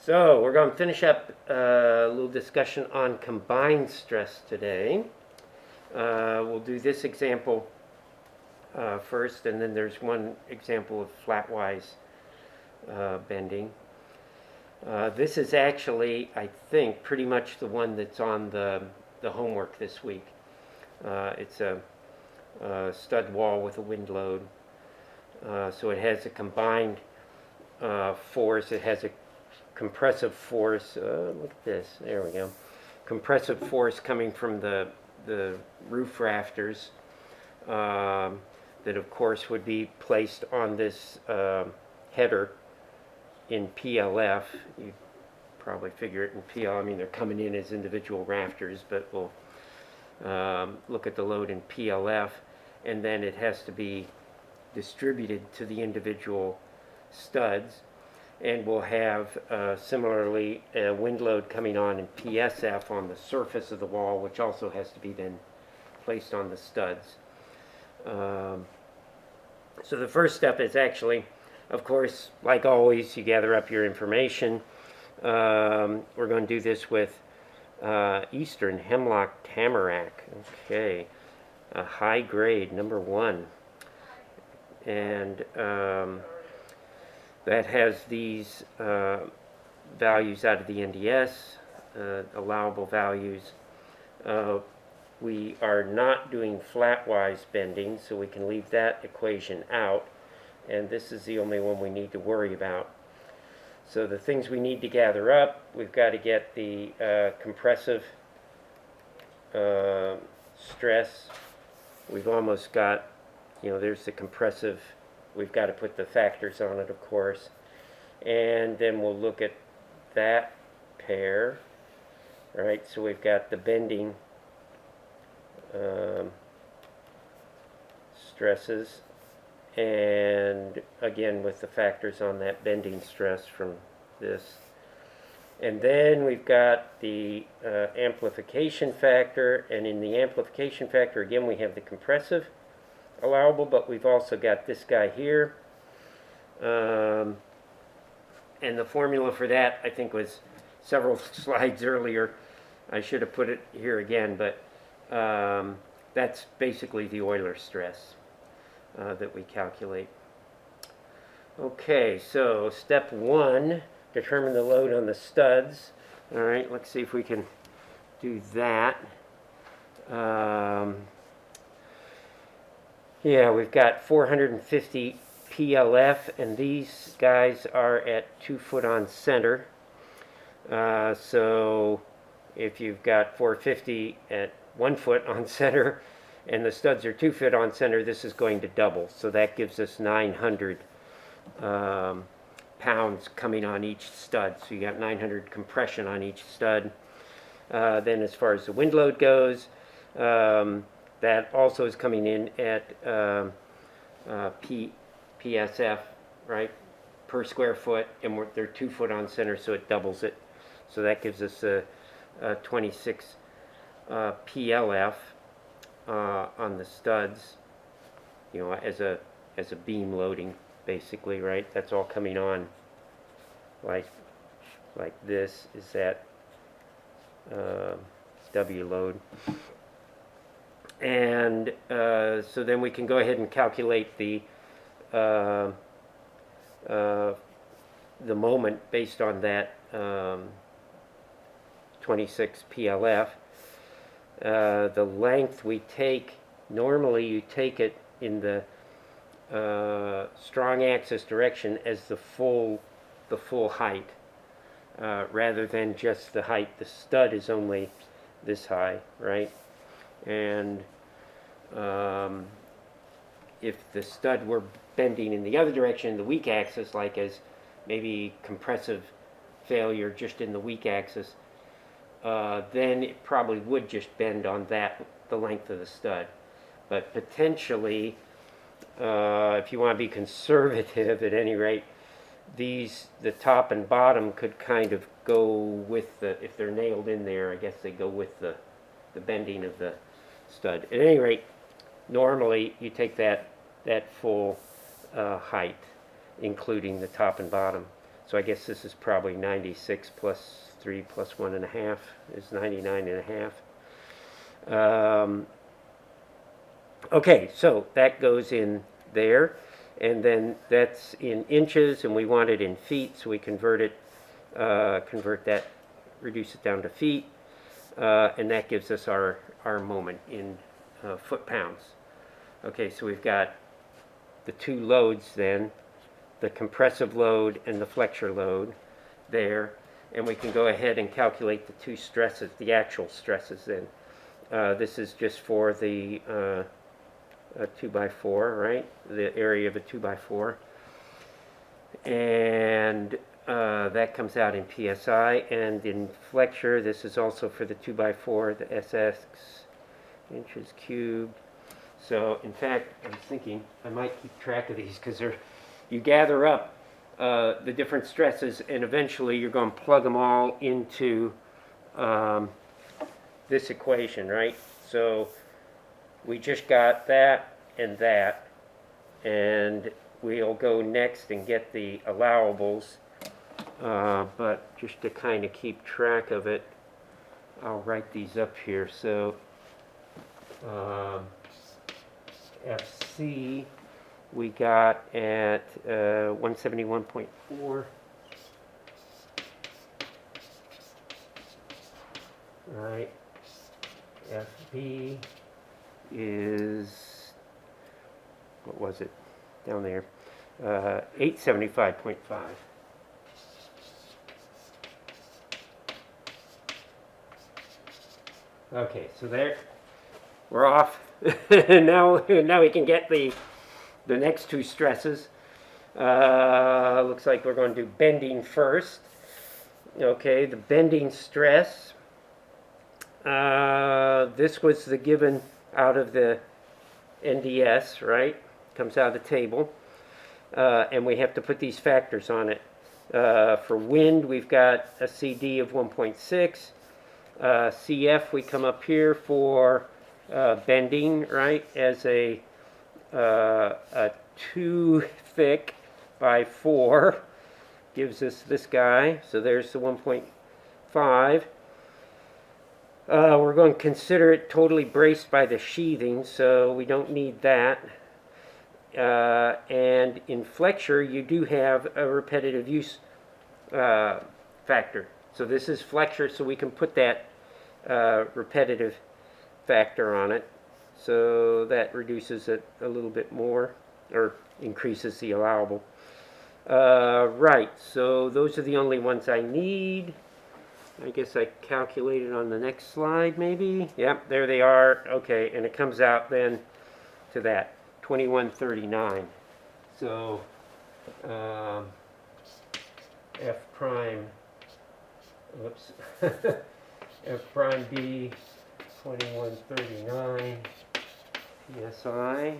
So we're going to finish up a little discussion on combined stress today. We'll do this example first, and then there's one example of flatwise bending. This is actually, I think, pretty much the one that's on the homework this week. It's a stud wall with a wind load. So it has a combined force. It has a compressive force. Look at this. There we go. Compressive force coming from the roof rafters that, of course, would be placed on this header in PLF. You probably figure it in PL. I mean, they're coming in as individual rafters, but we'll look at the load in PLF, and then it has to be distributed to the individual studs. And we'll have similarly a wind load coming on in PSF on the surface of the wall, which also has to be then placed on the studs. So the first step is actually, of course, like always, you gather up your information. We're going to do this with Eastern Hemlock Tamarack. Okay, a high grade, number 1. And that has these values out of the NDS, allowable values. We are not doing flatwise bending, so we can leave that equation out. And this is the only one we need to worry about. So the things we need to gather up, we've got to get the compressive stress. We've almost got, there's the compressive. We've got to put the factors on it, of course. And then we'll look at that pair. All right, so we've got the bending stresses. And again, with the factors on that bending stress from this. And then we've got the amplification factor. And in the amplification factor, again, we have the compressive allowable, but we've also got this guy here. And the formula for that, I think, was several slides earlier. I should have put it here again, but that's basically the Euler stress that we calculate. Okay, so step 1, determine the load on the studs. All right, let's see if we can do that. Yeah, we've got 450 PLF, and these guys are at 2 foot on center. So if you've got 450 at 1 foot on center, and the studs are 2 foot on center, this is going to double. So that gives us 900 pounds coming on each stud. So you got 900 compression on each stud. Then as far as the wind load goes, that also is coming in at PSF, right, per square foot, and they're 2 foot on center, so it doubles it. So that gives us a 26 PLF on the studs, as a beam loading, basically, right? That's all coming on like this is that W load. And so then we can go ahead and calculate the moment based on that 26 PLF. The length we take, normally you take it in the strong axis direction as the full height, rather than just the height. The stud is only this high, right? And if the stud were bending in the other direction, the weak axis, like as maybe compressive failure just in the weak axis, then it probably would just bend on the length of the stud. But potentially, if you want to be conservative at any rate, the top and bottom could kind of go with if they're nailed in there, I guess they go with the bending of the stud. At any rate, normally you take that full height, including the top and bottom. So I guess this is probably 96 plus 3 plus 1.5 is 99.5. Okay, so that goes in there, and then that's in inches, and we want it in feet, so we convert that, reduce it down to feet, and that gives us our moment in foot-pounds. Okay, so we've got the two loads then, the compressive load and the flexure load there, and we can go ahead and calculate the two stresses, the actual stresses then. This is just for the 2x4, right? The area of a 2x4. And that comes out in PSI, and in flexure, this is also for the 2x4, the SX inches cubed. So, in fact, I was thinking I might keep track of these because you gather up the different stresses, and eventually you're going to plug them all into this equation, right? So we just got that, and we'll go next and get the allowables. But just to kind of keep track of it, I'll write these up here. So FC we got at 171.4. Right. FB is, what was it down there? 875.5. Okay, so there, we're off. now we can get the next two stresses. Looks like we're going to do bending first. Okay, the bending stress. This was the given out of the NDS, right? Comes out of the table. And we have to put these factors on it. For wind, we've got a CD of 1.6. CF, we come up here for bending, right, as a 2 thick by 4 gives us this guy. So there's the 1.5. We're going to consider it totally braced by the sheathing, so we don't need that. And in flexure, you do have a repetitive use factor. So this is flexure, so we can put that repetitive factor on it. So that reduces it a little bit more, or increases the allowable. Right, so those are the only ones I need. I guess I calculated on the next slide, maybe. Yep, there they are. Okay, and it comes out then to that, 2139. So F prime, whoops, F prime B, 2139 PSI.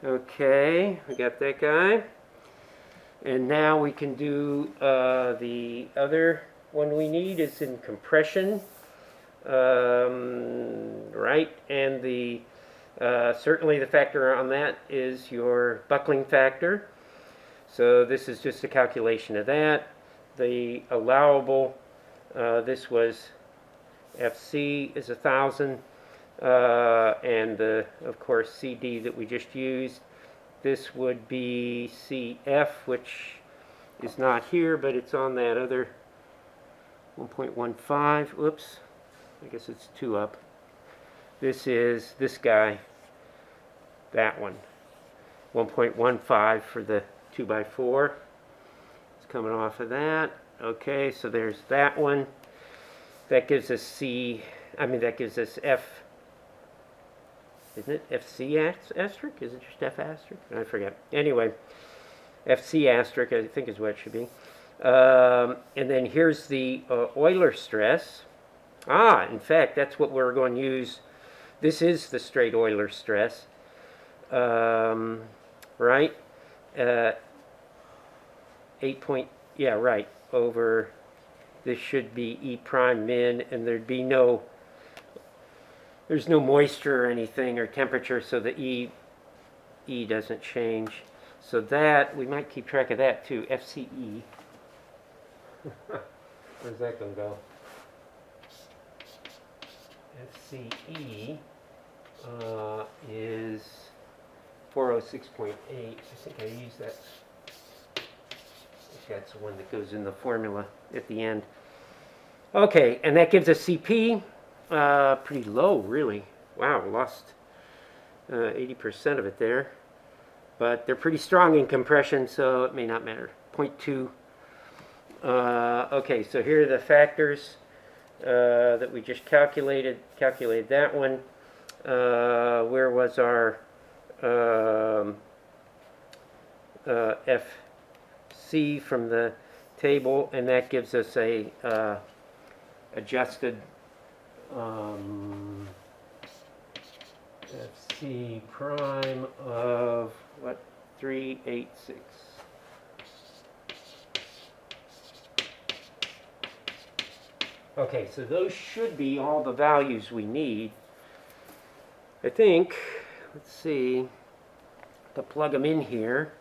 Okay, we got that guy. And now we can do the other one we need is in compression, right? And the certainly the factor on that is your buckling factor. So this is just a calculation of that. The allowable, this was FC is 1,000, and the, of course, CD that we just used. This would be CF, which is not here, but it's on that other 1.15. Whoops, I guess it's 2 up. This is this guy, that one, 1.15 for the 2x4. It's coming off of that. Okay, so there's that one. That gives us that gives us F, isn't it? FC asterisk? Is it just F asterisk? I forget. Anyway, FC asterisk, I think is what it should be. And then here's the Euler stress. In fact, that's what we're going to use. This is the straight Euler stress, right? 8 point, yeah, right, over, this should be E prime min, and there'd be there's no moisture or anything, or temperature, so the E doesn't change. So that, we might keep track of that too, FCE. Where's that going to go? FCE is 406.8. I think I used that. I think that's the one that goes in the formula at the end. Okay, and that gives us CP. Pretty low, really. Wow, lost 80% of it there. But they're pretty strong in compression, so it may not matter. 0.2. Okay, so here are the factors that we just calculated. Calculated that one. Where was our FC from the table? And that gives us a adjusted FC prime of what? 386. Okay, so those should be all the values we need. I think, let's see, to plug them in here.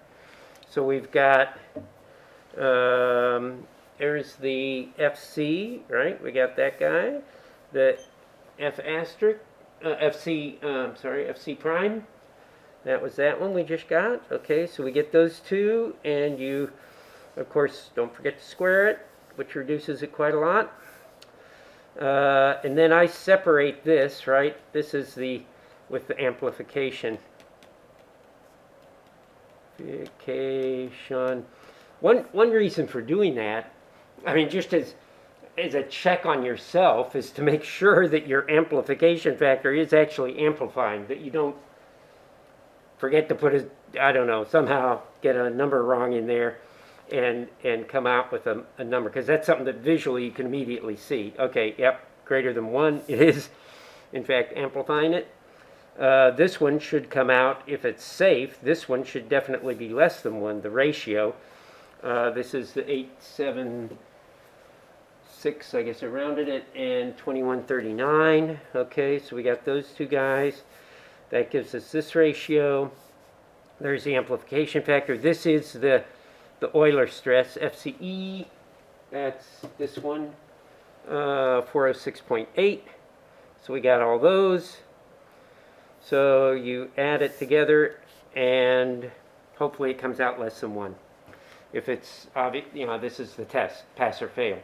So we've got, there's the FC, right? We got that guy. The F asterisk, FC prime. That was that one we just got. Okay, so we get those two, and you, of course, don't forget to square it, which reduces it quite a lot. And then I separate this, right? This is the, with the amplification. One reason for doing that, I mean, just as a check on yourself, is to make sure that your amplification factor is actually amplifying, that you don't forget to put I don't know, somehow get a number wrong in there and come out with a number, because that's something that visually you can immediately see. Okay, yep, greater than 1. It is, in fact, amplifying it. This one should come out, if it's safe, this one should definitely be less than 1, the ratio. This is the 876, I guess I rounded it, and 2139. Okay, so we got those two guys. That gives us this ratio. There's the amplification factor. This is the Euler stress, FCE. That's this one, 406.8. So we got all those. So you add it together, and hopefully it comes out less than 1. If it's obvious, you know, this is the test, pass or fail.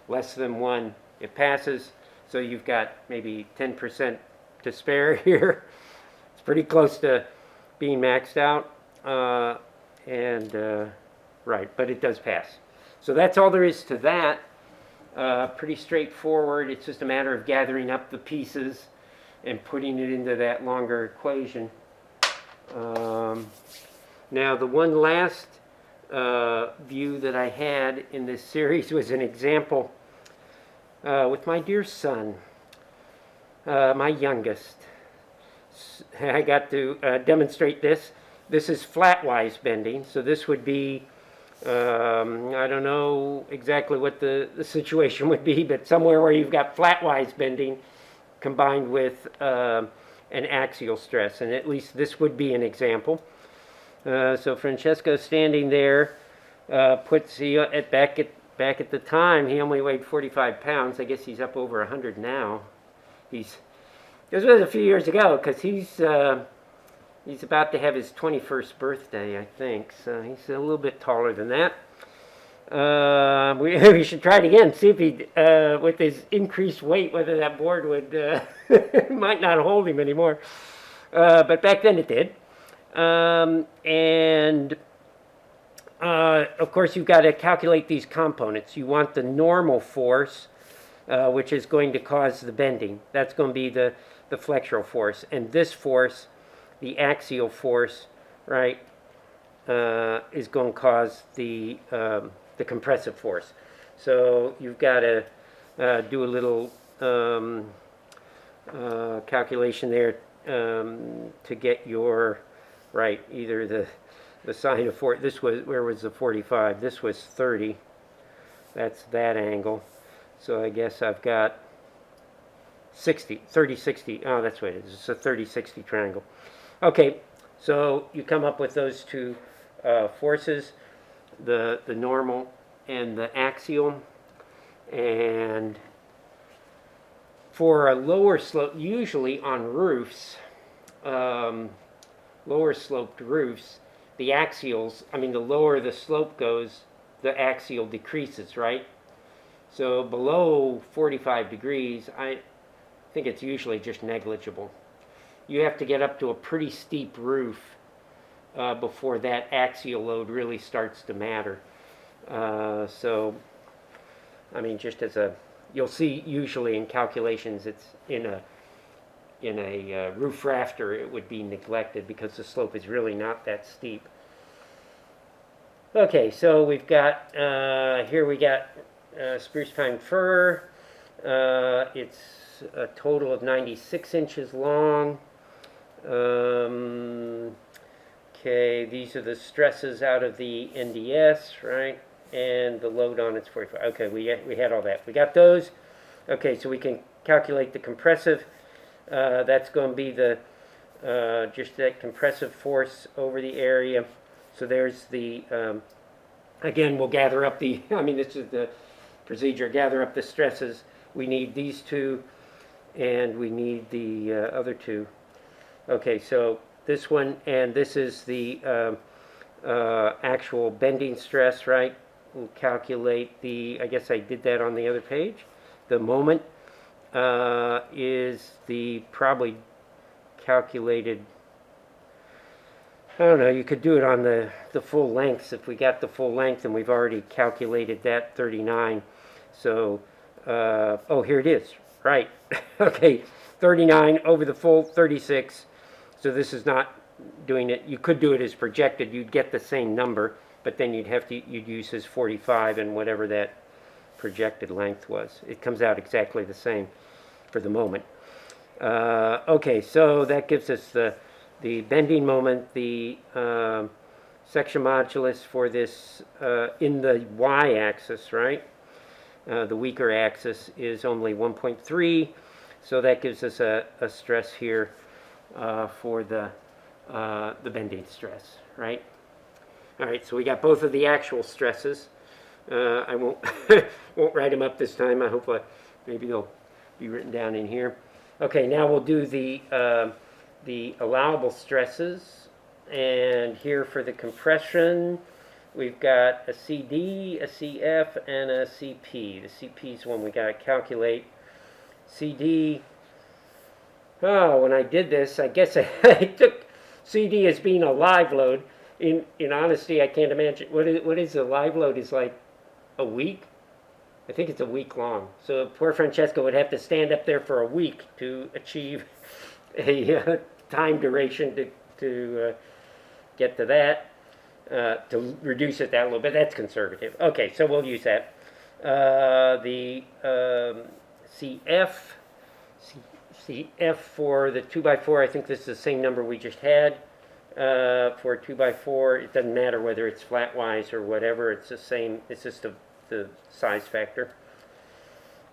Less than 1, it passes. So you've got maybe 10% to spare here. It's pretty close to being maxed out, right, but it does pass. So that's all there is to that. Pretty straightforward. It's just a matter of gathering up the pieces and putting it into that longer equation. Now, the one last view that I had in this series was an example with my dear son, my youngest. I got to demonstrate this. This is flatwise bending, so this would be, I don't know exactly what the situation would be, but somewhere where you've got flatwise bending combined with an axial stress, and at least this would be an example. So Francesco's standing there, puts back at the time he only weighed 45 pounds. I guess he's up over 100 now. This was a few years ago, because he's about to have his 21st birthday, I think. So he's a little bit taller than that. We should try it again, see if he, with his increased weight, whether that board would might not hold him anymore. But back then it did. Of course, you've got to calculate these components. You want the normal force, which is going to cause the bending. That's going to be the flexural force. And this force, the axial force, right, is going to cause the compressive force. So you've got to do a little calculation there to get your, right, either the sine of 4, this was, where was the 45? This was 30. That's that angle. So I guess I've got 60, 30, 60. Oh, that's what it is. It's a 30-60 triangle. Okay, so you come up with those two forces, the normal the axial. And for a lower slope, usually on roofs, lower sloped roofs, the axials, I mean, the lower the slope goes, the axial decreases, right? So below 45 degrees, I think it's usually just negligible. You have to get up to a pretty steep roof before that axial load really starts to matter. So, I mean, just as a, you'll see usually in calculations, it's in a roof rafter, it would be neglected because the slope is really not that steep. Okay, so we've got, here we got spruce pine fir. It's a total of 96 inches long. Okay, these are the stresses out of the NDS, right? And the load on it's 45. Okay, we had all that. We got those. Okay, so we can calculate the compressive. That's going to be the just that compressive force over the area. So there's the, again, we'll gather up the, I mean, this is the procedure, gather up the stresses. We need these two, and we need the other two. Okay, so this one, and this is the actual bending stress, right? We'll calculate the, I guess I did that on the other page. The moment is the probably calculated, I don't know, you could do it on the full lengths. If we got the full length, and we've already calculated that 39. So, oh, here it is, right. Okay, 39 over the full 36. So this is not doing it. You could do it as projected. You'd get the same number, but then you'd use his 45 and whatever that projected length was. It comes out exactly the same for the moment. Okay, so that gives us the bending moment, the section modulus for this in the y-axis, right? The weaker axis is only 1.3, so that gives us a stress here for the bending stress, right? All right, so we got both of the actual stresses. I won't won't write them up this time. I hope maybe they'll be written down in here. Okay, now we'll do the allowable stresses, and here for the compression, we've got a CD, a CF, and a CP. The CP is one we got to calculate. CD, oh, when I did this, I guess I took CD as being a live load. In honesty, I can't imagine. What is a live load is like a week? I think it's a week long. So poor Francesco would have to stand up there for a week to achieve a time duration to get to that, to reduce it that a little bit. That's conservative. Okay, so we'll use that. The CF for the 2x4, I think this is the same number we just had. For 2x4, it doesn't matter whether it's flatwise or whatever. It's the same. It's just the size factor.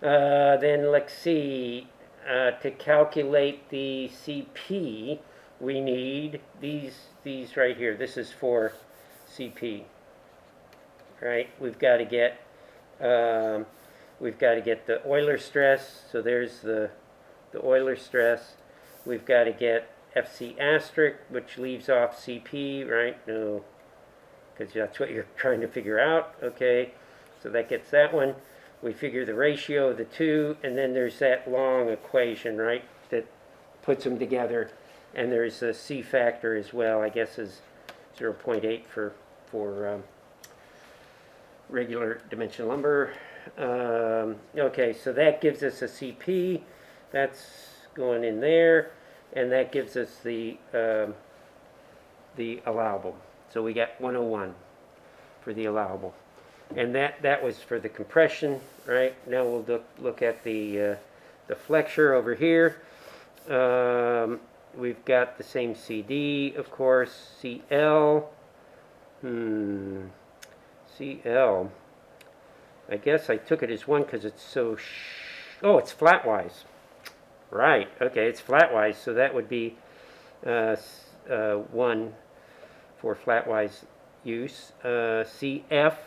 Then let's see. To calculate the CP, we need these right here. This is for CP. Right? We've got to get the Euler stress. So there's the Euler stress. We've got to get FC asterisk, which leaves off CP, right? No, because that's what you're trying to figure out. Okay, so that gets that one. We figure the ratio of the two, and then there's that long equation, right, that puts them together. And there's a C factor as well, I guess is 0.8 for regular dimension lumber. Okay, so that gives us a CP. That's going in there. And that gives us the allowable. So we got 101 for the allowable. And that was for the compression, right? Now we'll look at the flexure over here. We've got the same CD, of course, CL. CL. I guess I took it as 1 because it's so oh, it's flatwise. Right, okay, it's flatwise, so that would be 1 for flatwise use. CF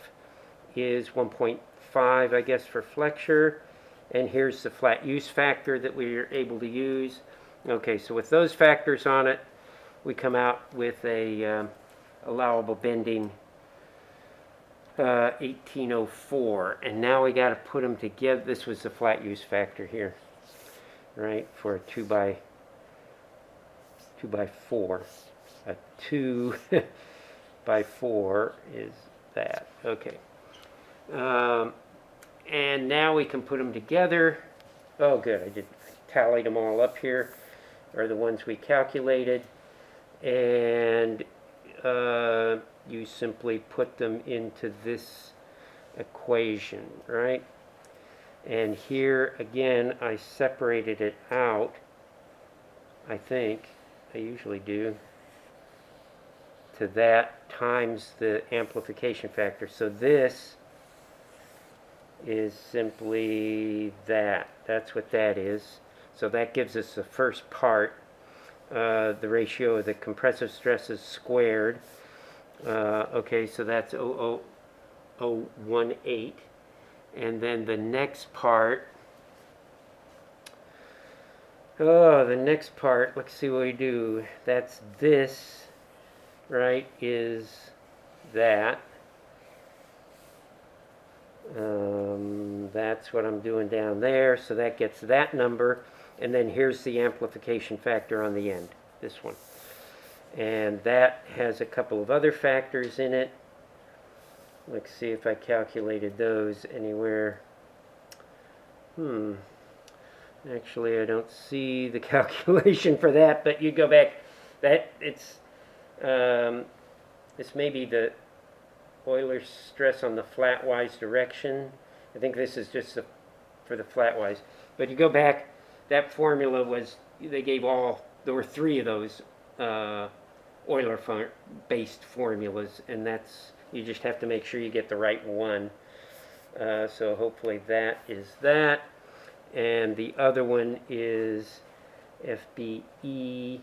is 1.5, I guess, for flexure. And here's the flat use factor that we are able to use. Okay, so with those factors on it, we come out with a allowable bending 1804. And now we got to put them together. This was the flat use factor here, right, for a 2 by 4. A 2 by 4 is that. Okay. And now we can put them together. Oh, good. I tallied them all up here, are the ones we calculated. And you simply put them into this equation, right? And here, again, I separated it out, I think. I usually do, to that times the amplification factor. So this is simply that. That's what that is. So that gives us the first part, the ratio of the compressive stresses squared. Okay, so that's 0.0018. And then the next part, let's see what we do. That's this, right, is that. That's what I'm doing down there, so that gets that number, and then here's the amplification factor on the end, this one. And that has a couple of other factors in it. Let's see if I calculated those anywhere. Actually, I don't see the calculation for that, but you go back. This may be the Euler's stress on the flatwise direction. I think this is just for the flatwise. But you go back, that formula was, there were 3 of those Euler-based formulas, and you just have to make sure you get the right one. So hopefully that is that. And the other one is FBE.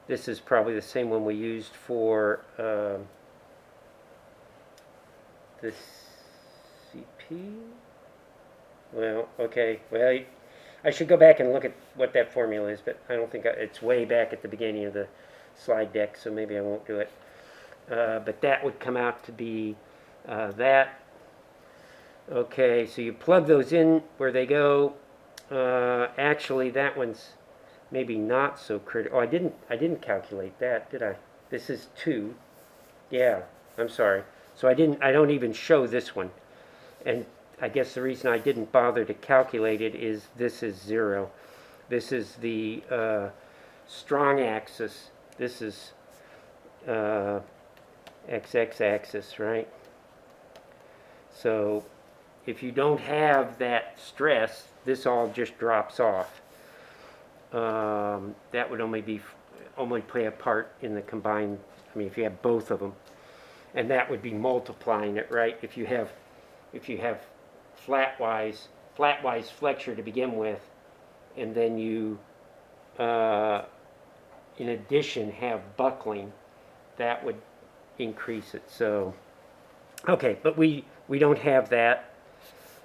This is probably the same one we used for the CP. Well, okay. Well, I should go back and look at what that formula is, but I don't think it's way back at the beginning of the slide deck, so maybe I won't do it. But that would come out to be that. Okay, so you plug those in where they go. Actually, that one's maybe not so critical. Oh, I didn't calculate that, did I? This is 2. Yeah, I'm sorry. So I don't even show this one. And I guess the reason I didn't bother to calculate it is this is 0. This is the strong axis. This is XX axis, right? So if you don't have that stress, this all just drops off. That would only play a part in the combined, if you have both of them. And that would be multiplying it, right? If you have flatwise flexure to begin with, and then you in addition have buckling, that would increase it. So okay, but we don't have that,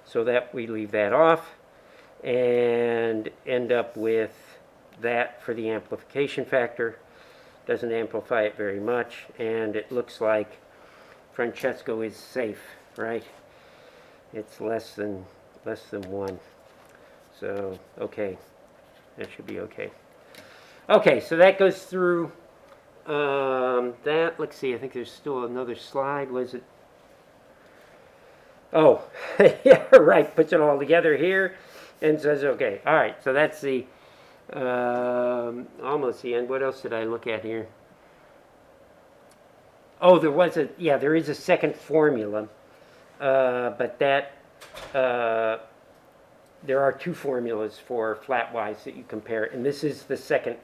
so that we leave that off and end up with that for the amplification factor. Doesn't amplify it very much, and it looks like Francesco is safe, right? It's less than 1. So okay, that should be okay. Okay, so that goes through that. Let's see, I think there's still another slide. Was it? Oh, yeah, right. Puts it all together here and says okay. All right, so that's the almost the end. What else did I look at here? Oh, there is a second formula, but that there are 2 formulas for flatwise that you compare, and this is the second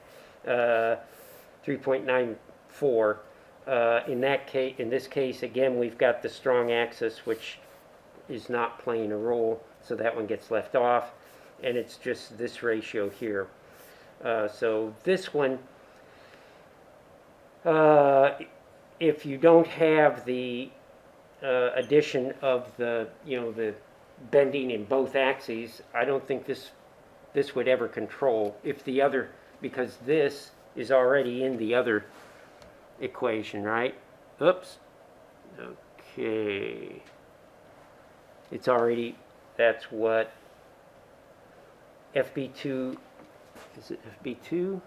3.94. In this case, again, we've got the strong axis, which is not playing a role, so that one gets left off, and it's just this ratio here. So this one, if you don't have the addition of the, the bending in both axes, I don't think this would ever control if the other, because this is already in the other equation, right? Oops. Okay. It's already, that's what FB2, is it FB2?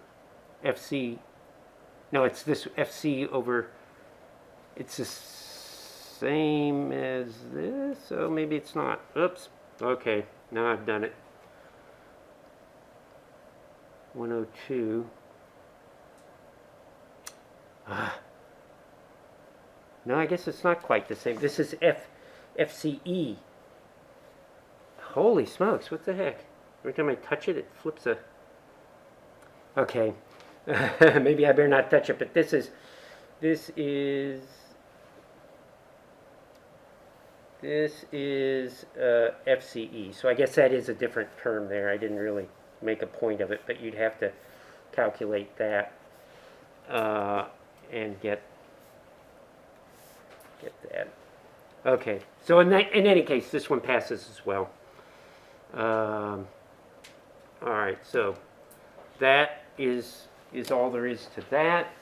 FC, no, it's this FC over, it's the same as this, so maybe it's not. Oops. Okay, now I've done it. 102. No, I guess it's not quite the same. This is FCE. Holy smokes, what the heck? Every time I touch it, it flips a... Okay. Maybe I better not touch it, but this is FCE. So I guess that is a different term there. I didn't really make a point of it, but you'd have to calculate that and get that. Okay, so in any case, this one passes as well. All right, so that is all there is to that.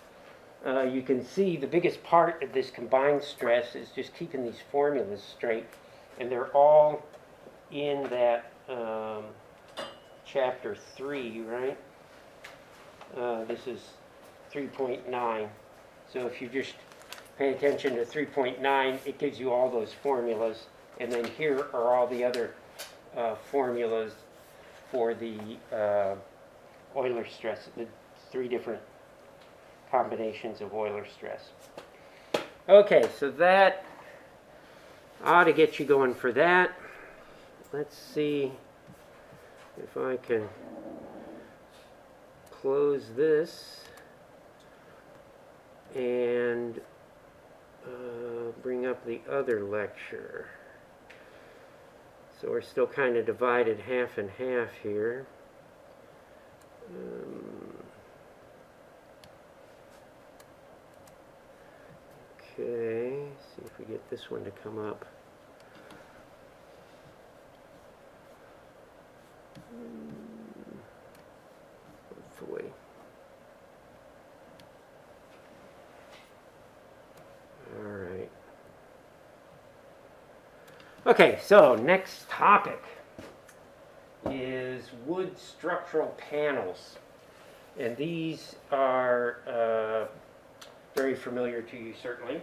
You can see the biggest part of this combined stress is just keeping these formulas straight, and they're all in that chapter 3, right? This is 3.9. So if you just pay attention to 3.9, it gives you all those formulas, and then here are all the other formulas for the Euler stress, the 3 different combinations of Euler stress. Okay, so that ought to get you going for that. Let's see if I can close this and bring up the other lecture. So we're still kind of divided half and half here. Okay, see if we get this one to come up. Hopefully. All right. Okay, so next topic is wood structural panels. And these are very familiar to you, certainly.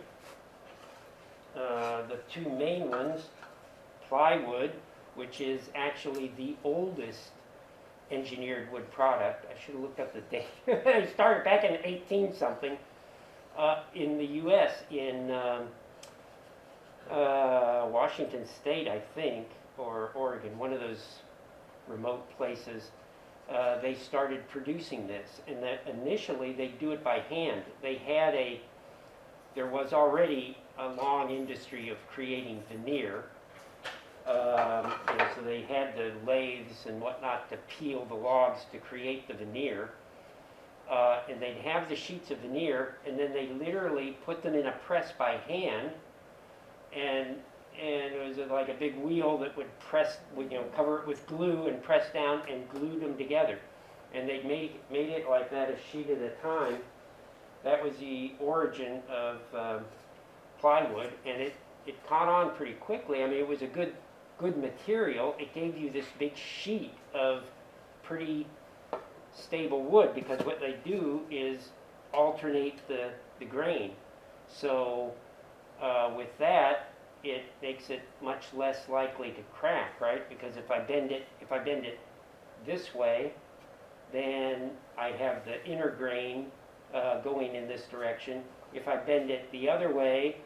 The 2 main ones, plywood, which is actually the oldest engineered wood product. I should have looked up the date. It started back in 18-something in the U.S. in Washington State, I think, or Oregon, one of those remote places. They started producing this, and that initially they do it by hand. There was already a long industry of creating veneer, and so they had the lathes and whatnot to peel the logs to create the veneer, and they'd have the sheets of veneer, and then they literally put them in a press by hand, and it was like a big wheel that would press, cover it with glue and press down and glue them together. And they made it like that, a sheet at a time. That was the origin of plywood, and it caught on pretty quickly. I mean, it was a good material. It gave you this big sheet of pretty stable wood, because what they do is alternate the grain. So with that, it makes it much less likely to crack, right? Because if I bend it this way, then I have the inner grain going in this direction. If I bend it the other way,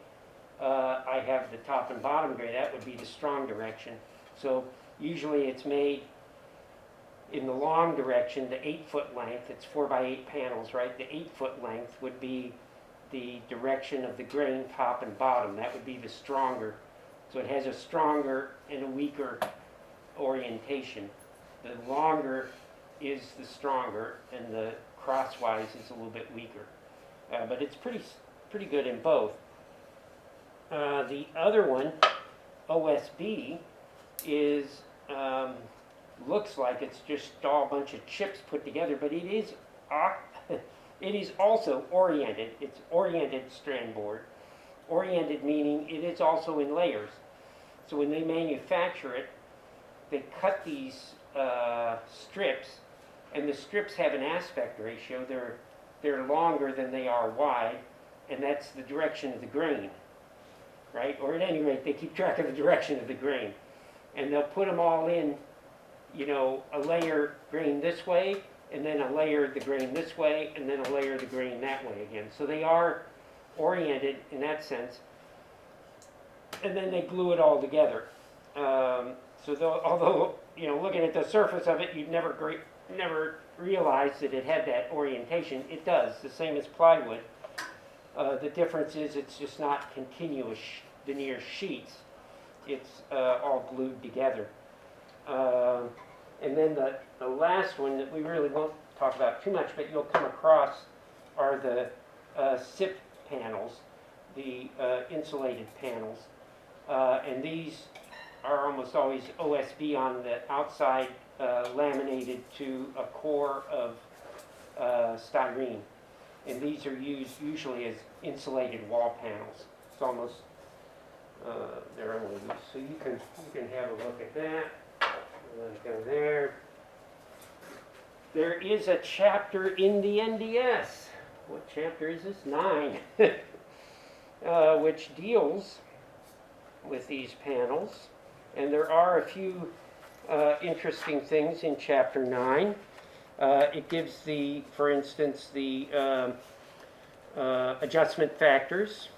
I have the top and bottom grain. That would be the strong direction. So usually it's made in the long direction, the 8-foot length. It's 4 by 8 panels, right? The 8-foot length would be the direction of the grain, top and bottom. That would be the stronger. So it has a stronger and a weaker orientation. The longer is the stronger, and the crosswise is a little bit weaker. But it's pretty good in both. The other one, OSB, is looks like it's just all a bunch of chips put together, but it is it is also oriented. It's oriented strand board. Oriented meaning it is also in layers. So when they manufacture it, they cut these strips, and the strips have an aspect ratio. They're longer than they are wide, and that's the direction of the grain, right? Or at any rate, they keep track of the direction of the grain. And they'll put them all in, you know, a layer grain this way, and then a layer of the grain this way, and then a layer of the grain that way again. So they are oriented in that sense. And then they glue it all together. So although, you know, looking at the surface of it, you'd never realize that it had that orientation. It does, the same as plywood. The difference is it's just not continuous veneer sheets. It's all glued together. And then the last one that we really won't talk about too much, but you'll come across, are the SIP panels, the insulated panels. And these are almost always OSB on the outside, laminated to a core of styrene. And these are used usually as insulated wall panels. It's almost their own use. So you can have a look at that. Go there. There is a chapter in the NDS. What chapter is this? 9. Which deals with these panels. And there are a few interesting things in chapter 9. It gives for instance, the adjustment factors.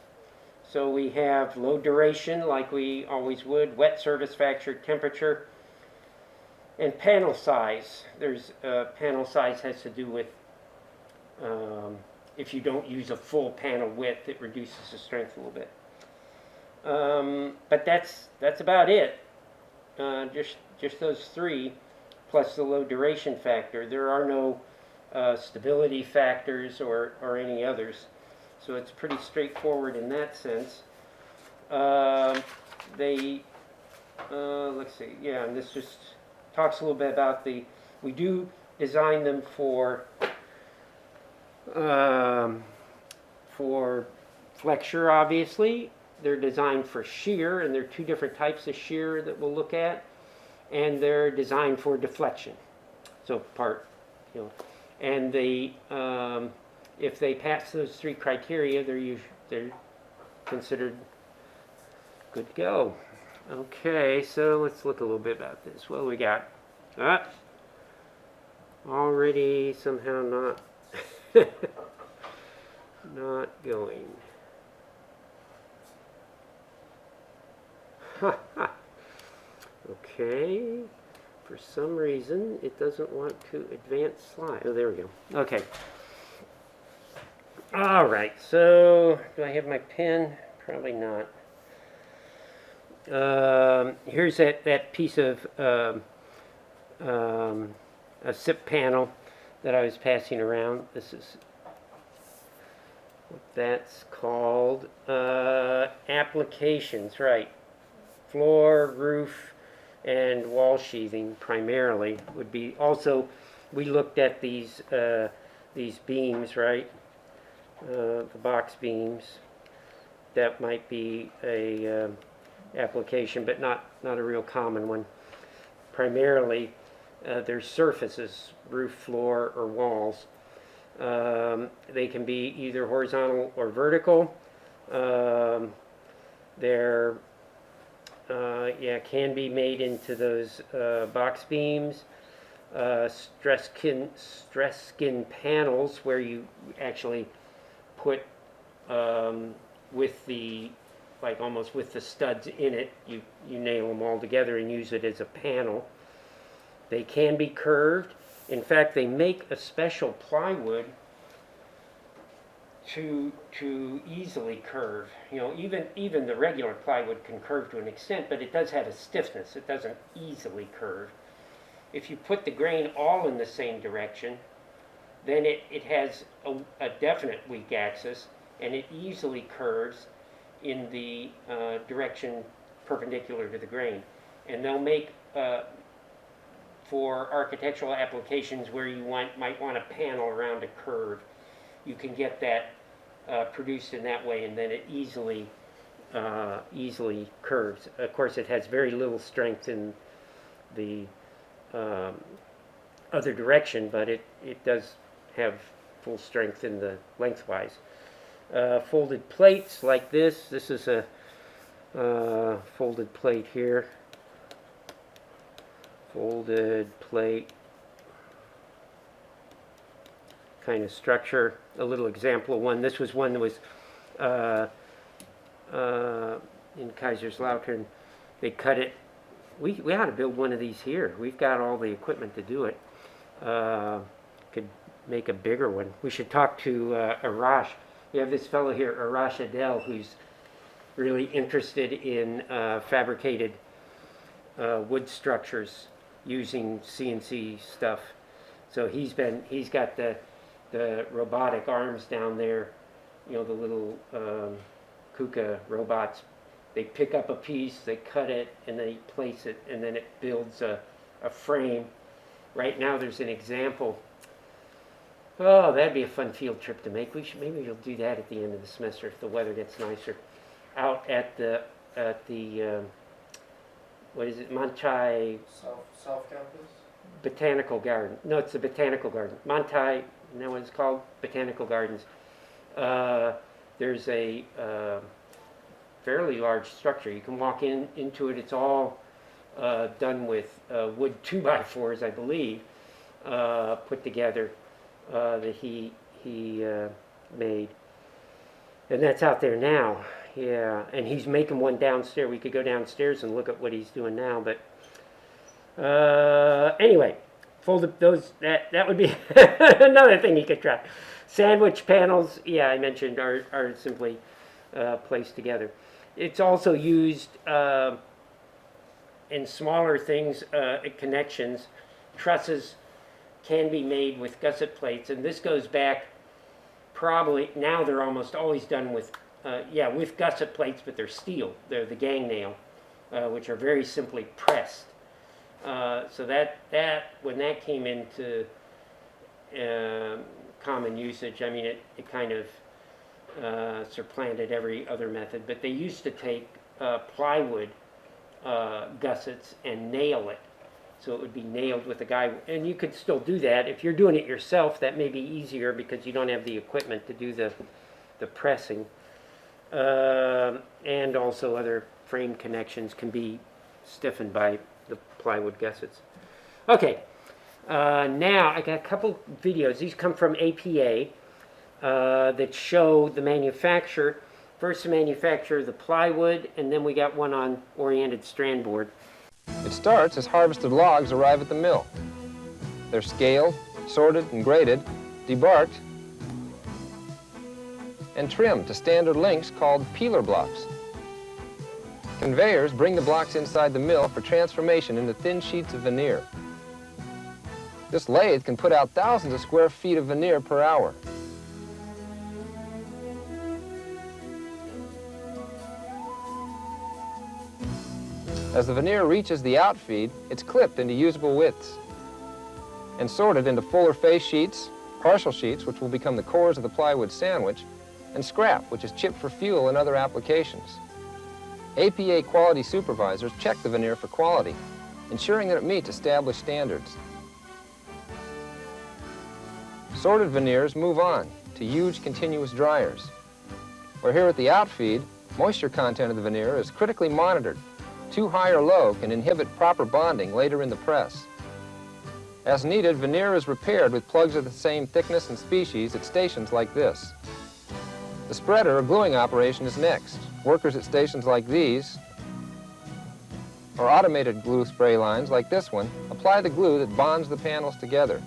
So we have low duration, like we always would, wet surface factor, temperature, and panel size. There's panel size has to do with if you don't use a full panel width, it reduces the strength a little bit. But that's about it. Just those 3, plus the low duration factor. There are no stability factors or any others. So it's pretty straightforward in that sense. Let's see, yeah, and this just talks a little bit about we do design them for flexure, obviously. They're designed for shear, and there are 2 different types of shear that we'll look at, and they're designed for deflection. So you know, and if they pass those 3 criteria, they're considered good to go. Okay, so let's look a little bit about this. What do we got? Already somehow not not going. Okay, for some reason it doesn't want to advance slide. Oh, there we go. Okay. All right, so do I have my pen? Probably not. Here's that piece of a SIP panel that I was passing around. This is what that's called. Applications, right. Floor, roof, and wall sheathing primarily would be. Also, we looked at these beams, right? The box beams. That might be a application, but not a real common one. Primarily, there's surfaces, roof, floor, or walls. They can be either horizontal or vertical. They're can be made into those box beams. Stress skin panels, where you actually put with the almost with the studs in it, you nail them all together and use it as a panel. They can be curved. In fact, they make a special plywood to easily curve. You know, even the regular plywood can curve to an extent, but it does have a stiffness. It doesn't easily curve. If you put the grain all in the same direction, then it has a definite weak axis, and it easily curves. in the direction perpendicular to the grain. And they'll make, for architectural applications where you might want a panel around a curve, you can get that produced in that way, and then it easily curves. Of course, it has very little strength in the other direction, but it does have full strength in the lengthwise. Folded plates like this. This is a folded plate here. Folded plate kind of structure. A little example of one. This was one that was in Kaiserslautern. They cut it. We ought to build one of these here. We've got all the equipment to do it. Could make a bigger one. We should talk to Arash. We have this fellow here, Arash Adel, who's really interested in fabricated wood structures using CNC stuff. So he's got the robotic arms down there, you know, the little KUKA robots. They pick up a piece, they cut it, and they place it, and then it builds a frame. Right now there's an example. Oh, that'd be a fun field trip to make. Maybe we'll do that at the end of the semester if the weather gets nicer. Out at the what is it, Manti South Campus? Botanical Garden. No, it's the Botanical Garden. Manti, isn't that what it's called? Botanical Gardens. There's a fairly large structure. You can walk into it. It's all done with wood 2x4s, I believe, put together, that he made. And that's out there now. Yeah, and he's making one downstairs. We could go downstairs and look at what he's doing now. But anyway, folded those. That would be another thing you could try. Sandwich panels, yeah, I mentioned, are simply placed together. It's also used in smaller things, connections. Trusses can be made with gusset plates, and this goes back probably, now they're almost always done with, with gusset plates, but they're steel. They're the gang nail, which are very simply pressed. So that when that came into common usage, I mean, it kind of supplanted every other method. But they used to take plywood gussets and nail it. So it would be nailed with a guy, and you could still do that. If you're doing it yourself, that may be easier because you don't have the equipment to do the pressing. And also other frame connections can be stiffened by the plywood gussets. Okay, now I got a couple videos. These come from APA that show the manufacture. First the manufacture of the plywood, and then we got one on oriented strand board. It starts as harvested logs arrive at the mill. They're scaled, sorted, and graded, debarked, and trimmed to standard lengths called peeler blocks. Conveyors bring the blocks inside the mill for transformation into thin sheets of veneer. This lathe can put out thousands of square feet of veneer per hour. As the veneer reaches the outfeed, it's clipped into usable widths and sorted into fuller face sheets, partial sheets, which will become the cores of the plywood sandwich, and scrap, which is chipped for fuel and other applications. APA quality supervisors check the veneer for quality, ensuring that it meets established standards. Sorted veneers move on to huge continuous dryers, where here at the outfeed, moisture content of the veneer is critically monitored. Too high or low can inhibit proper bonding later in the press. As needed, veneer is repaired with plugs of the same thickness and species at stations like this. The spreader or gluing operation is next. Workers at stations like these, or automated glue spray lines like this one, apply the glue that bonds the panels together.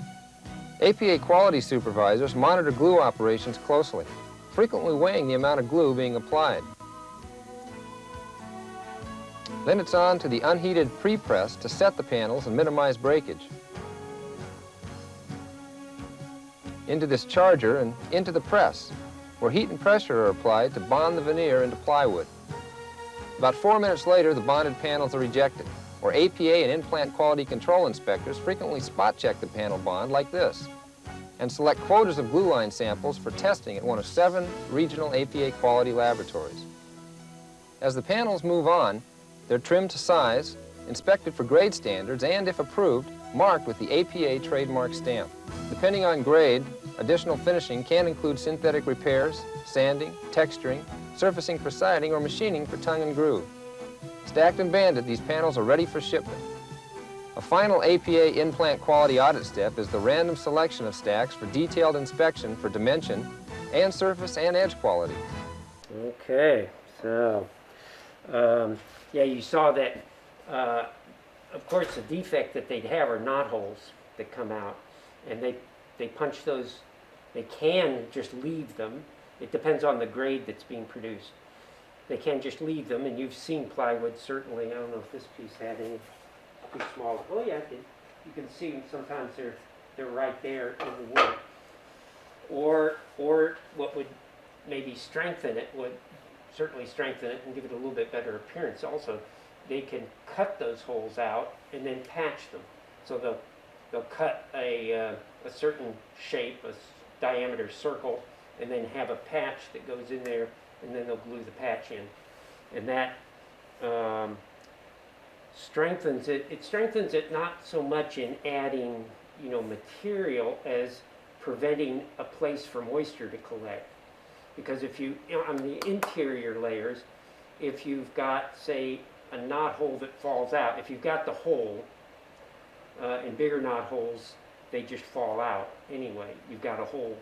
APA quality supervisors monitor glue operations closely, frequently weighing the amount of glue being applied. Then it's on to the unheated pre-press to set the panels and minimize breakage. Into this charger and into the press, where heat and pressure are applied to bond the veneer into plywood. About 4 minutes later, the bonded panels are rejected, where APA and in-plant quality control inspectors frequently spot check the panel bond like this, and select quotas of glue line samples for testing at one of 7 regional APA quality laboratories. As the panels move on, they're trimmed to size, inspected for grade standards, and, if approved, marked with the APA trademark stamp. Depending on grade, additional finishing can include synthetic repairs, sanding, texturing, surfacing for siding, or machining for tongue and groove. Stacked and banded, these panels are ready for shipment. A final APA in-plant quality audit step is the random selection of stacks for detailed inspection for dimension and surface and edge quality. Okay, so yeah, you saw that. Of course, the defect that they'd have are knot holes that come out, and they punch those. They can just leave them. It depends on the grade that's being produced. They can just leave them, and you've seen plywood certainly. I don't know if this piece had any too small. Oh yeah, you can see sometimes they're right there in the wood. Or what would maybe strengthen it would certainly strengthen it and give it a little bit better appearance. Also, they can cut those holes out and then patch them. So they'll cut a certain shape, a diameter circle, and then have a patch that goes in there, and then they'll glue the patch in, and that strengthens it. It strengthens it not so much in adding, material as preventing a place for moisture to collect. Because if on the interior layers, if you've got, say, a knot hole that falls out, if you've got the hole, and bigger knot holes, they just fall out anyway. You've got a hole.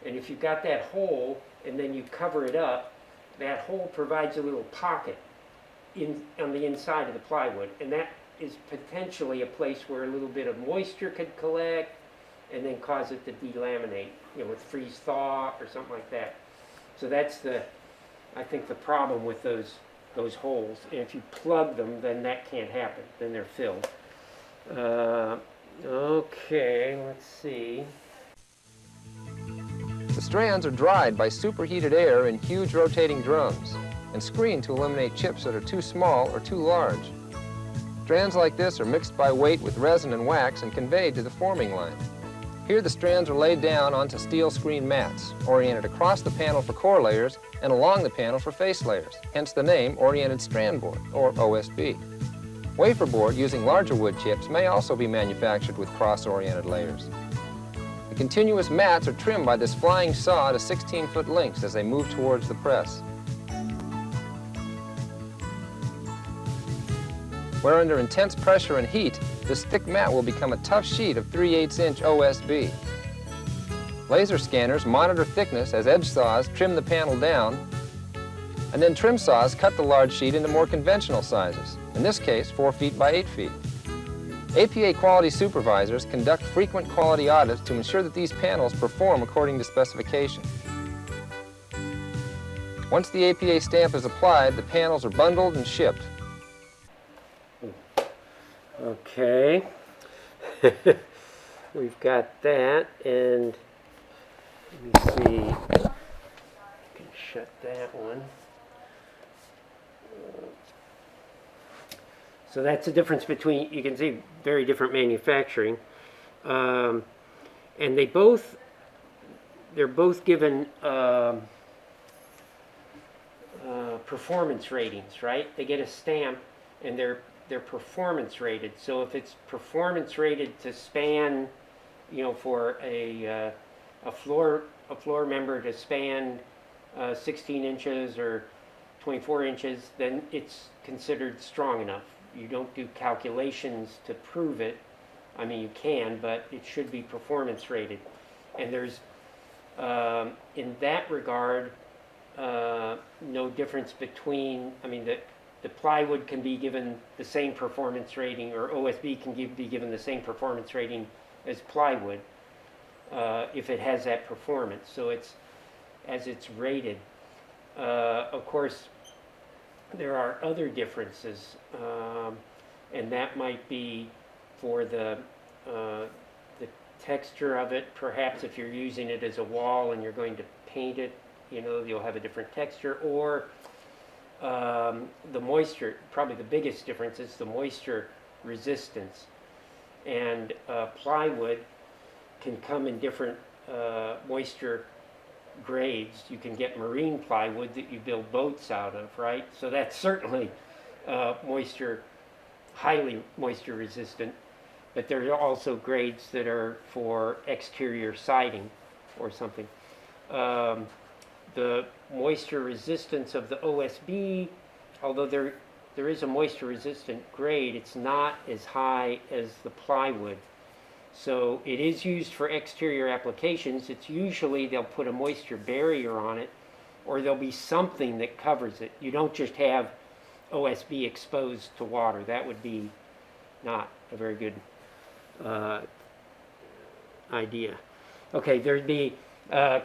And if you've got that hole and then you cover it up, that hole provides a little pocket on the inside of the plywood. And that is potentially a place where a little bit of moisture could collect and then cause it to delaminate, with freeze-thaw or something like that. So that's I think the problem with those holes. And if you plug them, then that can't happen. Then they're filled. Okay, let's see. The strands are dried by superheated air in huge rotating drums and screened to eliminate chips that are too small or too large. Strands like this are mixed by weight with resin and wax and conveyed to the forming line. Here the strands are laid down onto steel screen mats, oriented across the panel for core layers and along the panel for face layers, hence the name Oriented Strand Board, or OSB. Wafer board using larger wood chips may also be manufactured with cross-oriented layers. The continuous mats are trimmed by this flying saw to 16-foot lengths as they move towards the press. Where under intense pressure and heat, this thick mat will become a tough sheet of 3/8-inch OSB. Laser scanners monitor thickness as edge saws trim the panel down, and then trim saws cut the large sheet into more conventional sizes, in this case 4 feet by 8 feet. APA quality supervisors conduct frequent quality audits to ensure that these panels perform according to specification. Once the APA stamp is applied, the panels are bundled and shipped. Okay. We've got that, and let me see. I can shut that one. So that's the difference between, you can see, very different manufacturing. And they're both given performance ratings, right? They get a stamp, and they're performance rated. So if it's performance rated to span, for a floor member to span 16 inches or 24 inches, then it's considered strong enough. You don't do calculations to prove it. I mean, you can, but it should be performance rated. And there's, in that regard, no difference between, the plywood can be given the same performance rating, or OSB can be given the same performance rating as plywood if it has that performance. So it's rated. Of course, there are other differences, and that might be for the texture of it. Perhaps if you're using it as a wall and you're going to paint it, you know, you'll have a different texture, or the moisture. Probably the biggest difference is the moisture resistance. And plywood can come in different moisture grades. You can get marine plywood that you build boats out of, right? So that's certainly highly moisture resistant. But there are also grades that are for exterior siding or something. The moisture resistance of the OSB, although there is a moisture resistant grade, it's not as high as the plywood. So it is used for exterior applications. It's usually they'll put a moisture barrier on it, or there'll be something that covers it. You don't just have OSB exposed to water. That would be not a very good idea. Okay, there'd be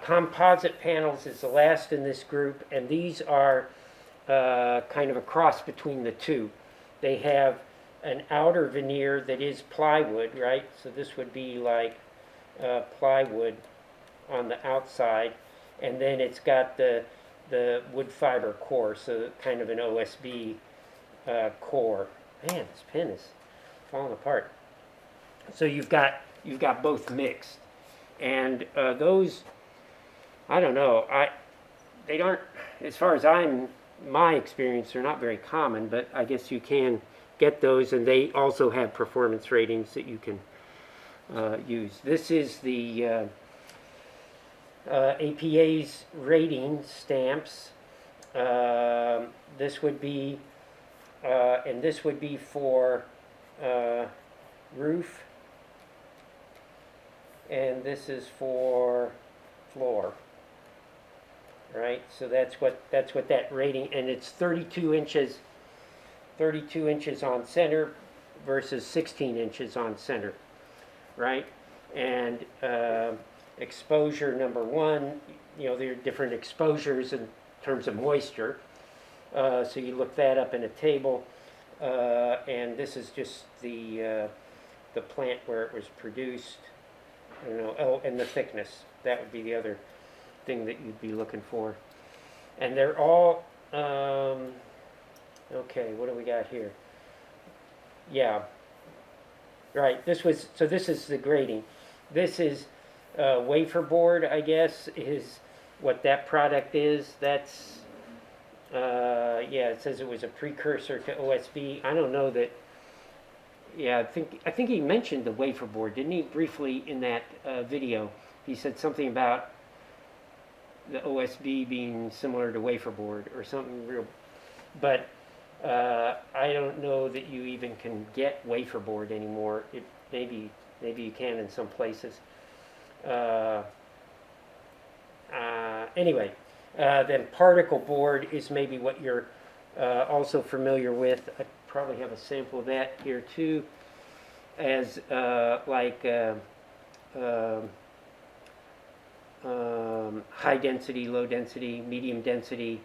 composite panels is the last in this group, and these are kind of a cross between the two. They have an outer veneer that is plywood, right? So this would be like plywood on the outside, and then it's got the wood fiber core, so kind of an OSB core. Man, this pen is falling apart. So you've got both mixed, and those, I don't know, they aren't, as far as my experience, they're not very common, but I guess you can get those, and they also have performance ratings that you can use. This is the APA's rating stamps. This would be, and this would be for roof, and this is for floor. Right, so that's what that rating, and it's 32 inches on center versus 16 inches on center, right? And exposure number one, you know, there are different exposures in terms of moisture. So you look that up in a table, and this is just the plant where it was produced. I don't know. Oh, and the thickness. That would be the other thing that you'd be looking for. And they're all okay, what do we got here? Yeah, right, this is the grading. This is wafer board, I guess, is what that product is. That's yeah, it says it was a precursor to OSB. I don't know that. Yeah, I think he mentioned the wafer board, didn't he, briefly in that video? He said something about the OSB being similar to wafer board or something real, but I don't know that you even can get wafer board anymore. Maybe you can in some places. Anyway, then particle board is maybe what you're also familiar with. I probably have a sample of that here too, as high density, low density, medium density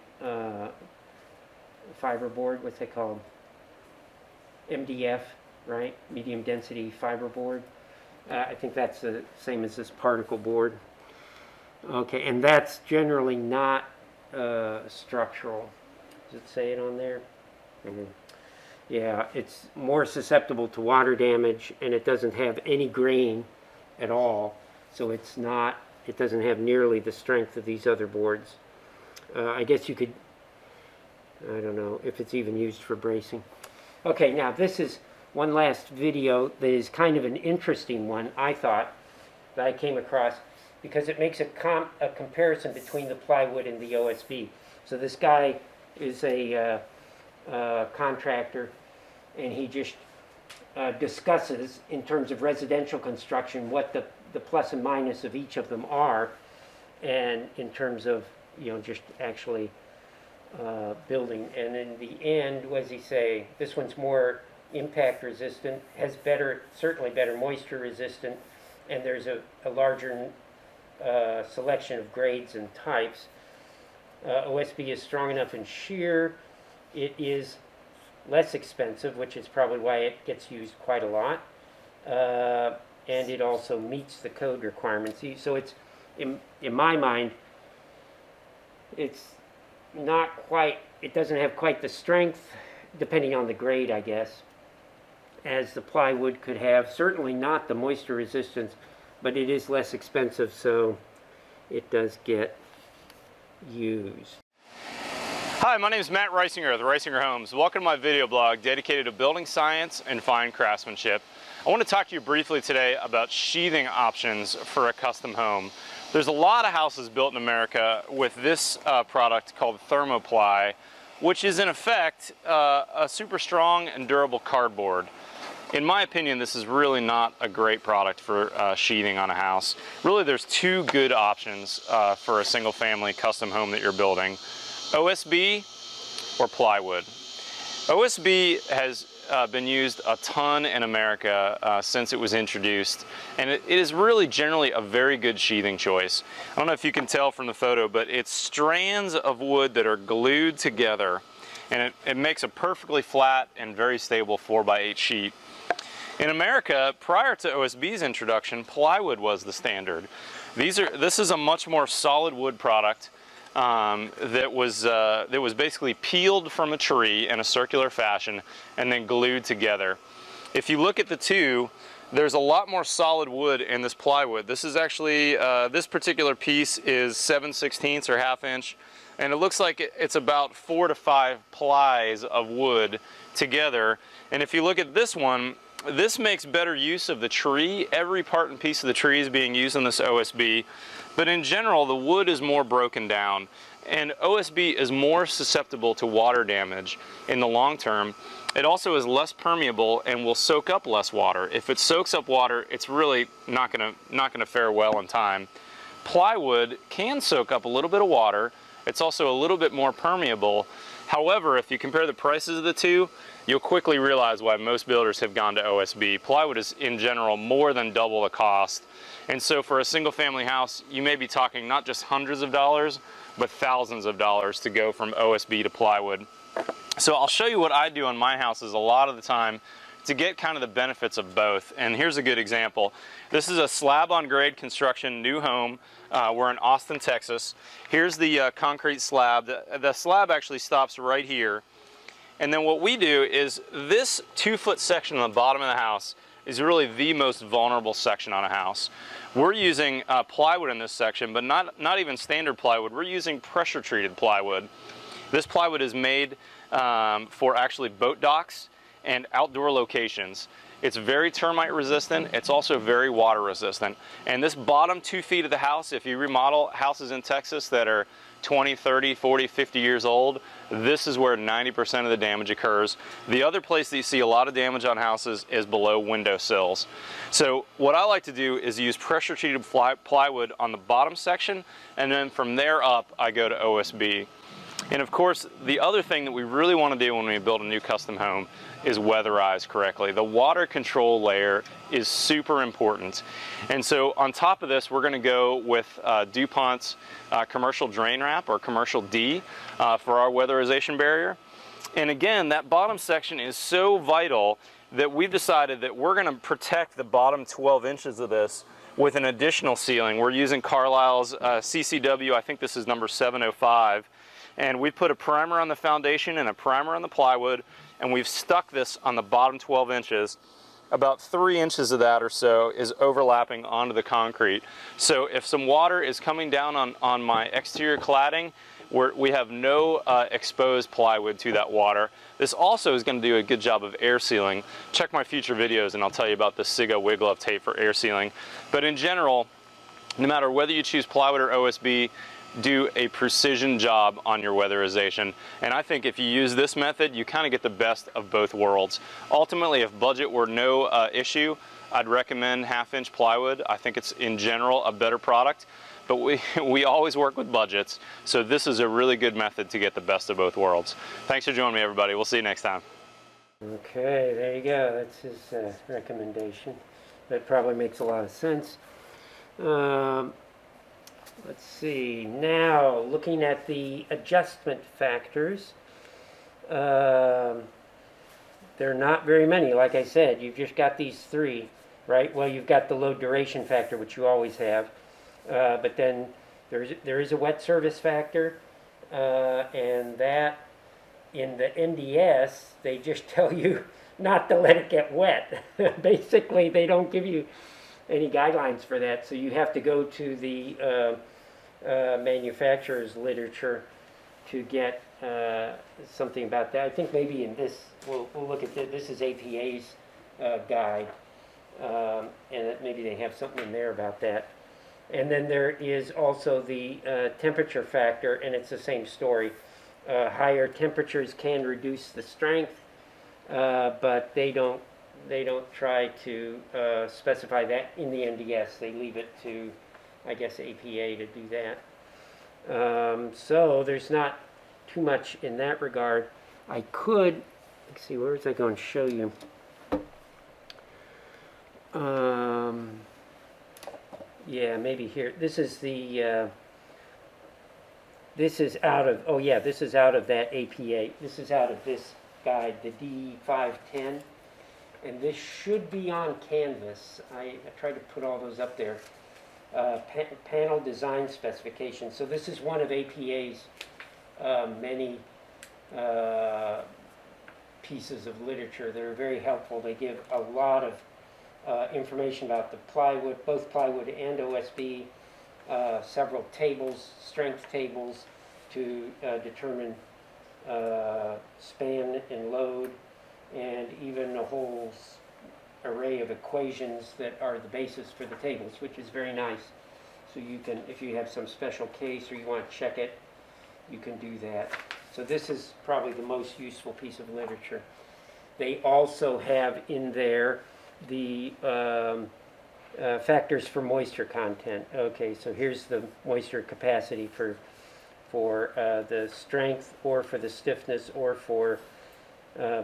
fiber board, what's they call them? MDF, right? Medium density fiber board. I think that's the same as this particle board. Okay, and that's generally not structural. Does it say it on there? Mm-hmm. Yeah, it's more susceptible to water damage, and it doesn't have any grain at all, so it doesn't have nearly the strength of these other boards. I guess you could, I don't know if it's even used for bracing. Okay, now this is one last video that is kind of an interesting one, I thought, that I came across, because it makes a comparison between the plywood and the OSB. So this guy is a contractor, and he just discusses in terms of residential construction what the plus and minus of each of them are, and in terms of, you know, just actually building. And in the end, what does he say? This one's more impact resistant, has certainly better moisture resistant, and there's a larger selection of grades and types. OSB is strong enough in shear. It is less expensive, which is probably why it gets used quite a lot. And it also meets the code requirements. So it's, in my mind, It's not quite, it doesn't have quite the strength, depending on the grade, I guess, as the plywood could have. Certainly not the moisture resistance, but it is less expensive, so it does get used. Hi, my name is Matt Reisinger of the Reisinger Homes. Welcome to my video blog dedicated to building science and fine craftsmanship. I want to talk to you briefly today about sheathing options for a custom home. There's a lot of houses built in America with this product called Thermoply, which is in effect a super strong and durable cardboard. In my opinion, this is really not a great product for sheathing on a house. Really, there's two good options for a single family custom home that you're building: OSB or plywood. OSB has been used a ton in America since it was introduced, and it is really generally a very good sheathing choice. I don't know if you can tell from the photo, but it's strands of wood that are glued together, and it makes a perfectly flat and very stable 4x8 sheet. In America, prior to OSB's introduction, plywood was the standard. This is a much more solid wood product that was basically peeled from a tree in a circular fashion and then glued together. If you look at the two, there's a lot more solid wood in this plywood. This is actually, this particular piece is 7/16 or 1/2 inch, and it looks like it's about 4 to 5 plies of wood together. And if you look at this one, this makes better use of the tree. Every part and piece of the tree is being used in this OSB, but in general the wood is more broken down, and OSB is more susceptible to water damage in the long term. It also is less permeable and will soak up less water. If it soaks up water, it's really not gonna fare well in time. Plywood can soak up a little bit of water. It's also a little bit more permeable. However, if you compare the prices of the two, you'll quickly realize why most builders have gone to OSB. Plywood is in general more than double the cost. And so for a single family house, you may be talking not just hundreds of dollars, but thousands of dollars to go from OSB to plywood. So I'll show you what I do on my houses a lot of the time to get kind of the benefits of both. And here's a good example. This is a slab on grade construction new home. We're in Austin, Texas. Here's the concrete slab. The slab actually stops right here. And then what we do is this 2-foot section on the bottom of the house is really the most vulnerable section on a house. We're using plywood in this section, but not even standard plywood. We're using pressure treated plywood. This plywood is made for actually boat docks and outdoor locations. It's very termite resistant. It's also very water resistant. And this bottom 2 feet of the house, if you remodel houses in Texas that are 20, 30, 40, 50 years old, this is where 90% of the damage occurs. The other place that you see a lot of damage on houses is below window sills. So what I like to do is use pressure treated plywood on the bottom section, and then from there up I go to OSB. And of course, the other thing that we really want to do when we build a new custom home is weatherize correctly. The water control layer is super important. And so on top of this, we're going to go with DuPont's commercial drain wrap, or commercial D, for our weatherization barrier. And again, that bottom section is so vital that we've decided that we're going to protect the bottom 12 inches of this with an additional sealing. We're using Carlisle's CCW, I think this is number 705. And we put a primer on the foundation and a primer on the plywood, and we've stuck this on the bottom 12 inches. About 3 inches of that or so is overlapping onto the concrete. So if some water is coming down on my exterior cladding, we have no exposed plywood to that water. This also is going to do a good job of air sealing. Check my future videos and I'll tell you about the Siga Wig Glove tape for air sealing. But in general, no matter whether you choose plywood or OSB, do a precision job on your weatherization. And I think if you use this method, you kind of get the best of both worlds. Ultimately, if budget were no issue, I'd recommend 1/2 inch plywood. I think it's in general a better product, but we always work with budgets, so this is a really good method to get the best of both worlds. Thanks for joining me, everybody. We'll see you next time. Okay, there you go. That's his recommendation. That probably makes a lot of sense. Let's see, now looking at the adjustment factors, there are not very many. Like I said, you've just got these three, right? Well, you've got the low duration factor, which you always have, but then there is a wet service factor, and that in the NDS, they just tell you not to let it get wet. Basically, they don't give you any guidelines for that, so you have to go to the manufacturer's literature to get something about that. I think maybe in this, we'll look at this. This is APA's guide, and maybe they have something in there about that. And then there is also the temperature factor, and it's the same story. Higher temperatures can reduce the strength, but they don't try to specify that in the NDS. They leave it to, I guess, APA to do that. So there's not too much in that regard. I could, let's see, where was I going to show you? Yeah, maybe here. This is the, this is out of, oh yeah, this is out of that APA. This is out of this guide, the D510. And this should be on Canvas. I tried to put all those up there. Panel design specifications. So this is one of APA's many pieces of literature that are very helpful. They give a lot of information about the plywood, both plywood and OSB, several tables, strength tables to determine span and load, and even a whole array of equations that are the basis for the tables, which is very nice. So you can, if you have some special case or you want to check it, you can do that. So this is probably the most useful piece of literature. They also have in there the factors for moisture content. Okay, so here's the moisture capacity for the strength, or for the stiffness, or for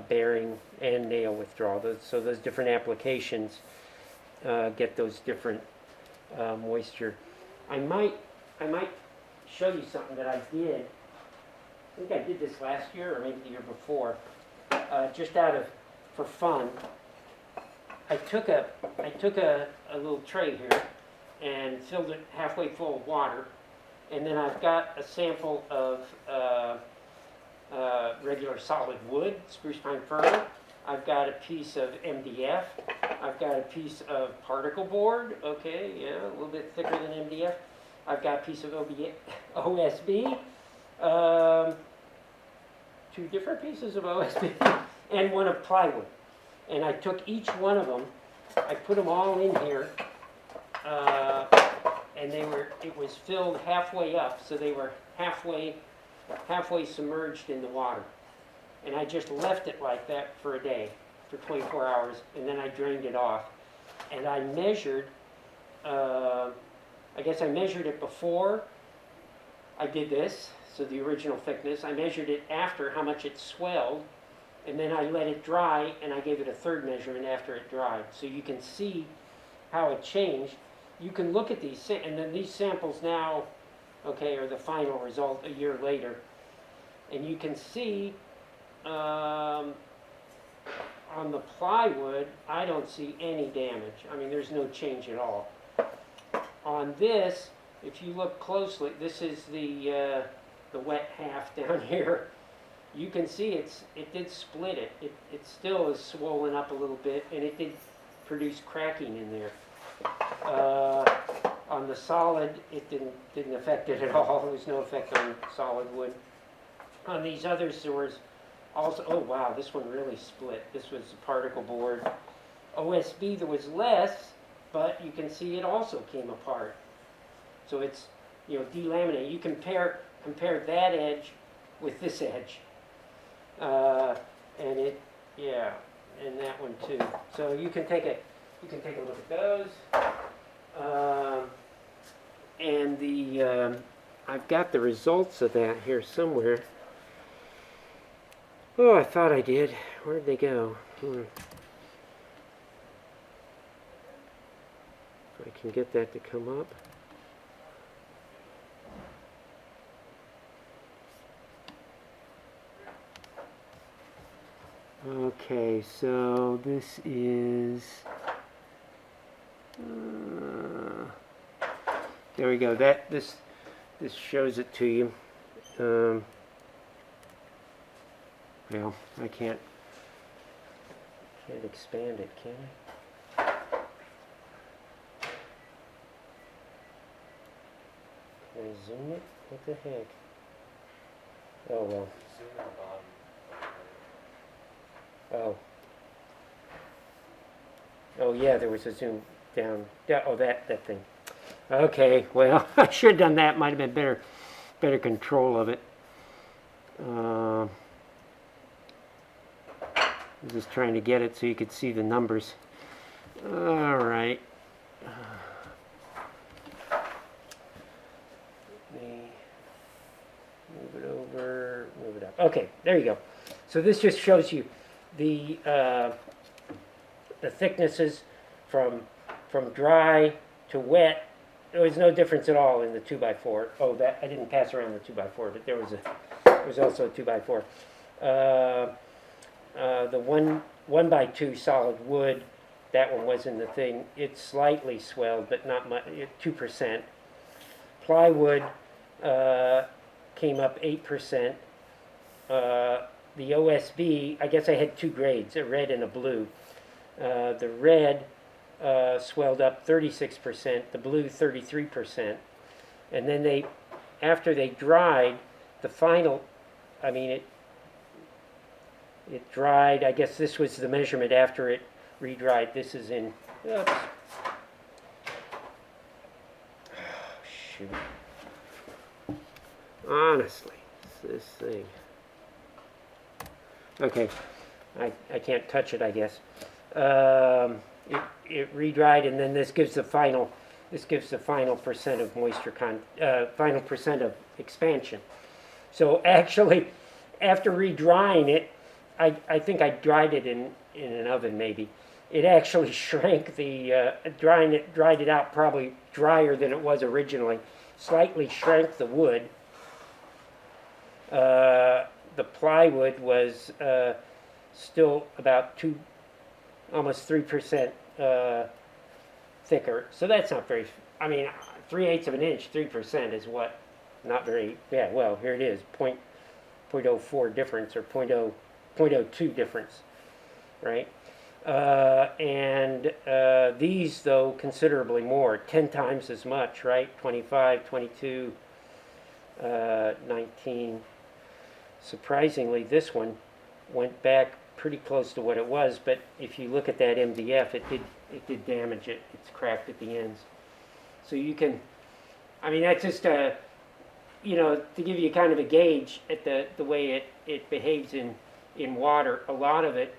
bearing and nail withdrawal. So those different applications get those different moisture. I might show you something that I did. I think I did this last year or maybe the year before. Just for fun, I took a little tray here and filled it halfway full of water, and then I've got a sample of regular solid wood, spruce pine fir. I've got a piece of MDF. I've got a piece of particle board. Okay, yeah, a little bit thicker than MDF. I've got a piece of OSB. Two different pieces of OSB, and one of plywood. And I took each one of them, I put them all in here, and it was filled halfway up, so they were halfway submerged in the water. And I just left it like that for a day, for 24 hours, and then I drained it off. And I measured, I guess I measured it before I did this, so the original thickness. I measured it after, how much it swelled, and then I let it dry, and I gave it a third measurement after it dried. So you can see how it changed. You can look at these, and then these samples now, okay, are the final result a year later. And you can see on the plywood, I don't see any damage. I mean, there's no change at all. On this, if you look closely, this is the wet half down here. You can see it did split it. It still is swollen up a little bit, and it did produce cracking in there. On the solid, it didn't affect it at all. There was no effect on solid wood. On these others, there was also, oh wow, this one really split. This was particle board. OSB, there was less, but you can see it also came apart. So it's, delaminated. You compare that edge with this edge. And it, yeah, and that one too. So you can take a look at those. And I've got the results of that here somewhere. Oh, I thought I did. Where'd they go? If I can get that to come up. Okay, so this is, there we go. This shows it to you. Well, I can't expand it, can I? Can I zoom it? What the heck? Oh well. Oh. Oh yeah, there was a zoom down. Oh, that thing. Okay, well, I should have done that. Might have been better control of it. I'm just trying to get it so you could see the numbers. All right. Let me move it over, move it up. Okay, there you go. So this just shows you the thicknesses from dry to wet. There was no difference at all in the 2x4. Oh, that I didn't pass around the 2x4, but there was also a 2x4. The 1x2 solid wood, that one was in the thing. It's slightly swelled, but not much. 2%. Plywood came up 8%. The OSB, I guess I had two grades, a red and a blue. The red swelled up 36%, the blue 33%. And then after they dried, the final, I mean, it dried. I guess this was the measurement after it re-dried. This is in, oops. Oh, shoot. Honestly, this thing. Okay, I can't touch it, I guess. It re-dried, and then this gives the final percent of moisture final percent of expansion. So actually, after re-drying it, I think I dried it in an oven maybe. It actually shrank dried it out probably drier than it was originally. Slightly shrank the wood. The plywood was still about almost 3% thicker. So that's not very, I mean, 3/8 of an inch, 3% is what? Not very, yeah, well, here it is, 0.04 difference or 0.02 difference, right? And these, though, considerably more, 10 times as much, right? 25, 22, 19. Surprisingly, this one went back pretty close to what it was, but if you look at that MDF, it did damage it. It's cracked at the ends. So you can, I mean, that's just to give you kind of a gauge at the way it behaves in water. A lot of it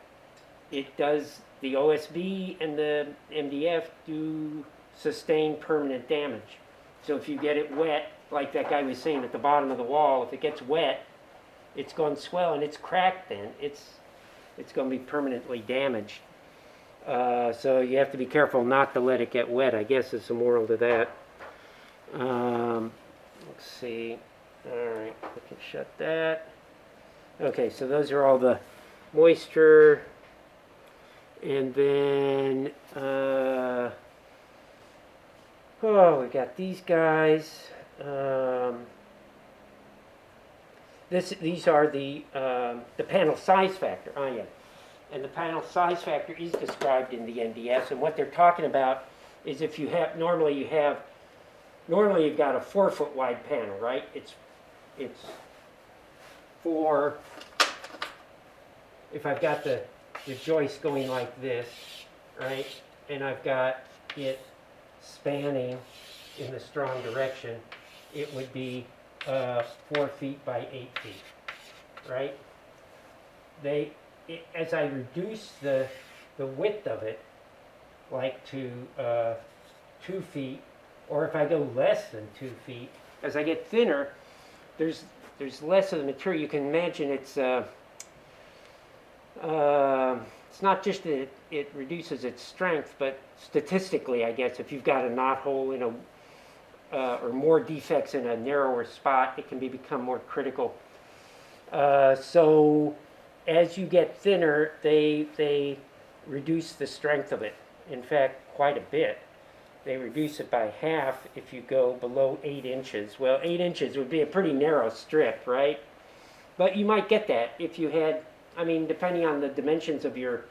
does, the OSB and the MDF do sustain permanent damage. So if you get it wet, like that guy was saying at the bottom of the wall, if it gets wet, it's going to swell and it's cracked then. It's going to be permanently damaged. So you have to be careful not to let it get wet, I guess is the moral to that. Let's see. All right, we can shut that. Okay, so those are all the moisture. And then, we got these guys. These are the panel size factor. Oh yeah, and the panel size factor is described in the NDS. And what they're talking about is if you have normally you've got a 4-foot wide panel, right? It's 4. If I've got the joist going like this, right, and I've got it spanning in the strong direction, it would be 4 feet by 8 feet, right? As I reduce the width of it, like to 2 feet, or if I go less than 2 feet, as I get thinner, there's less of the material. You can imagine it's not just that it reduces its strength, but statistically, I guess, if you've got a knot hole in or more defects in a narrower spot, it can become more critical. So as you get thinner, they reduce the strength of it. In fact, quite a bit. they reduce it by half if you go below 8 inches. Well, 8 inches would be a pretty narrow strip, right? But you might get that if you had, I mean, depending on the dimensions of your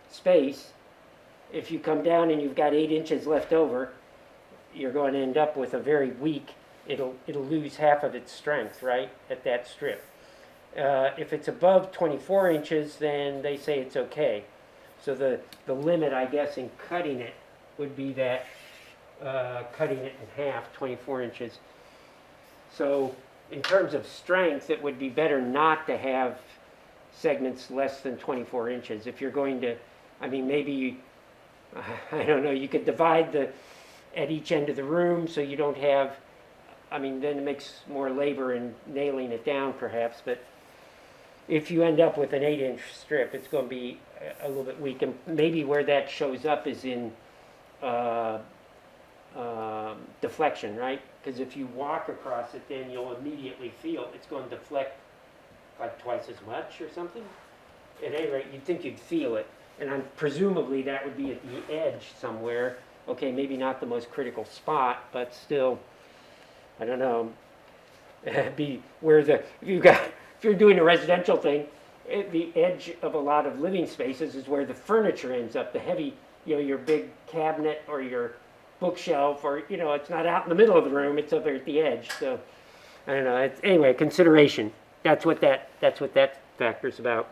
space, if you come down and you've got 8 inches left over, you're going to end up with a very weak, it'll lose half of its strength, right, at that strip. If it's above 24 inches, then they say it's okay. So the limit, I guess, in cutting it would be that cutting it in half, 24 inches. So in terms of strength, it would be better not to have segments less than 24 inches. If you're going to, I mean, maybe you, I don't know, you could divide at each end of the room so you don't have, I mean, then it makes more labor in nailing it down perhaps, but if you end up with an 8-inch strip, it's going to be a little bit weak. And maybe where that shows up is in deflection, right? Because if you walk across it, then you'll immediately feel it's going to deflect like twice as much or something. At any rate, you'd think you'd feel it. And presumably that would be at the edge somewhere. Okay, maybe not the most critical spot, but still, I don't know, it'd be where if you're doing a residential thing, at the edge of a lot of living spaces is where the furniture ends up, the heavy, your big cabinet or your bookshelf, or, it's not out in the middle of the room, it's over at the edge. So, I don't know, anyway, consideration. That's what that factor's about.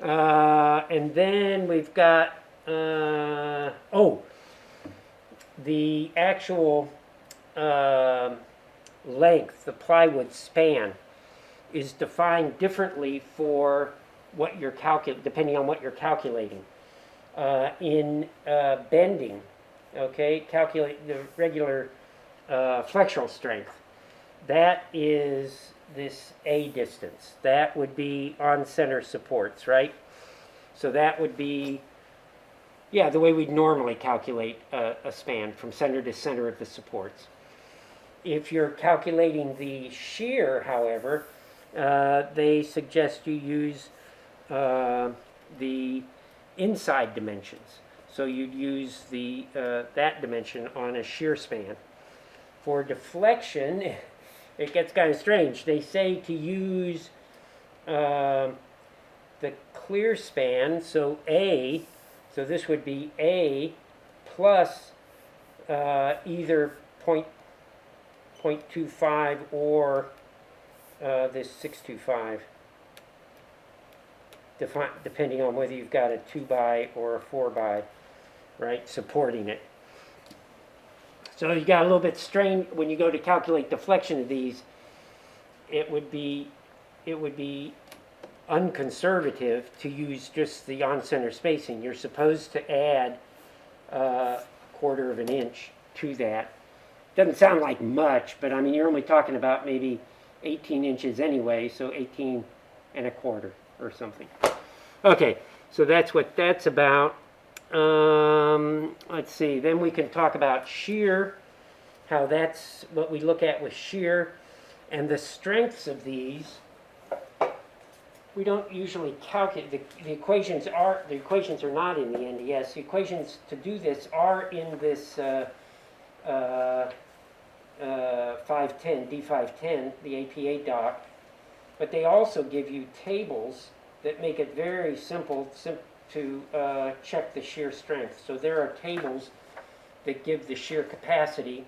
And then we've got, the actual length, the plywood span, is defined differently for what you're depending on what you're calculating. In bending, okay, calculate the regular flexural strength. That is this A distance. That would be on center supports, right? So that would be, the way we'd normally calculate a span from center to center of the supports. If you're calculating the shear, however, they suggest you use the inside dimensions. So you'd use that dimension on a shear span. For deflection, it gets kind of strange. They say to use the clear span, so A, so this would be A plus either 0.25 or this 625, depending on whether you've got a 2x or a 4x, right, supporting it. So you got a little bit strain when you go to calculate deflection of these. It would be unconservative to use just the on-center spacing. You're supposed to add a 1/4 of an inch to that. Doesn't sound like much, but I mean, you're only talking about maybe 18 inches anyway, so 18 1/4 or something. Okay, so that's what that's about. Let's see, then we can talk about shear, how that's what we look at with shear, and the strengths of these. We don't usually calculate, the equations are not in the NDS. The equations to do this are in this 510, D510, the APA doc, but they also give you tables that make it very simple to check the shear strength. So there are tables that give the shear capacity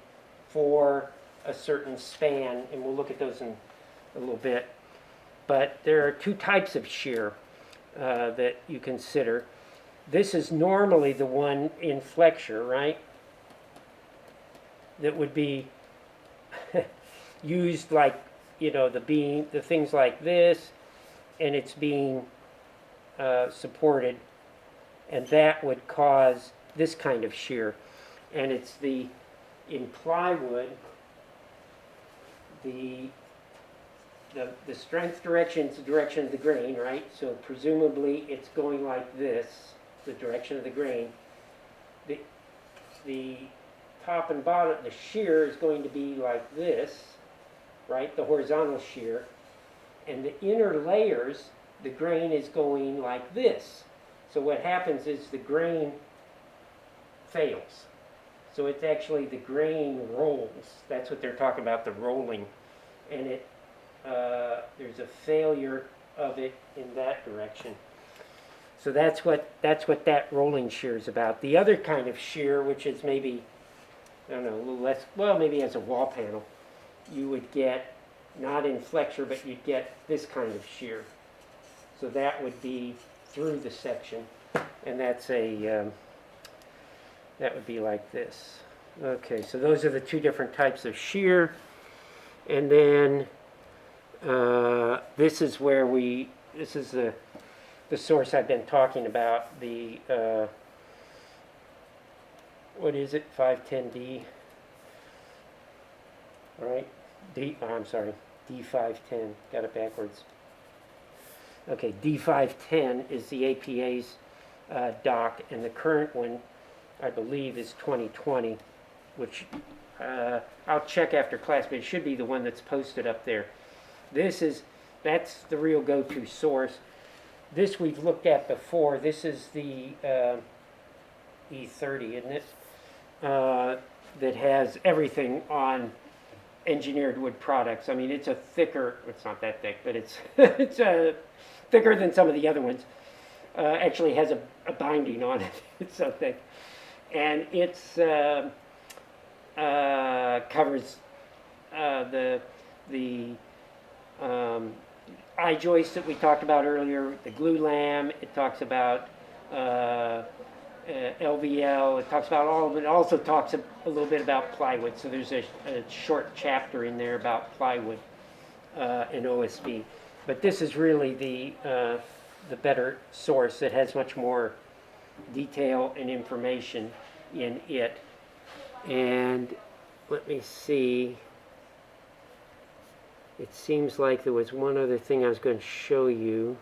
for a certain span, and we'll look at those in a little bit. But there are two types of shear that you consider. This is normally the one in flexure, right? That would be used like, the things like this, and it's being supported, and that would cause this kind of shear. And it's in plywood, the strength direction is the direction of the grain, right? So presumably it's going like this, the direction of the grain. The top and bottom, the shear is going to be like this, right? The horizontal shear. And the inner layers, the grain is going like this. So what happens is the grain fails. So it's actually the grain rolls. That's what they're talking about, the rolling. And it there's a failure of it in that direction. So that's what that rolling shear is about. The other kind of shear, which is maybe, I don't know, a little less, well, maybe as a wall panel, you would get, not in flexure, but you'd get this kind of shear. So that would be through the section, and that's a, that would be like this. Okay, so those are the two different types of shear. And then this is where this is the source I've been talking about, the, what is it, 510D, right? I'm sorry, D510, got it backwards. Okay, D510 is the APA's dock, and the current one, I believe, is 2020, which I'll check after class, but it should be the one that's posted up there. That's the real go-to source. This we've looked at before. This is the E30, isn't it? That has everything on engineered wood products. I mean, it's a thicker, it's not that thick, but it's it's thicker than some of the other ones. Actually has a binding on it. It's so thick. And it's covers the eye joist that we talked about earlier, the glue lam. It talks about LVL. It talks about all of it. It also talks a little bit about plywood. So there's a short chapter in there about plywood and OSB. But this is really the better source that has much more detail and information in it. And let me see. It seems like there was one other thing I was going to show you.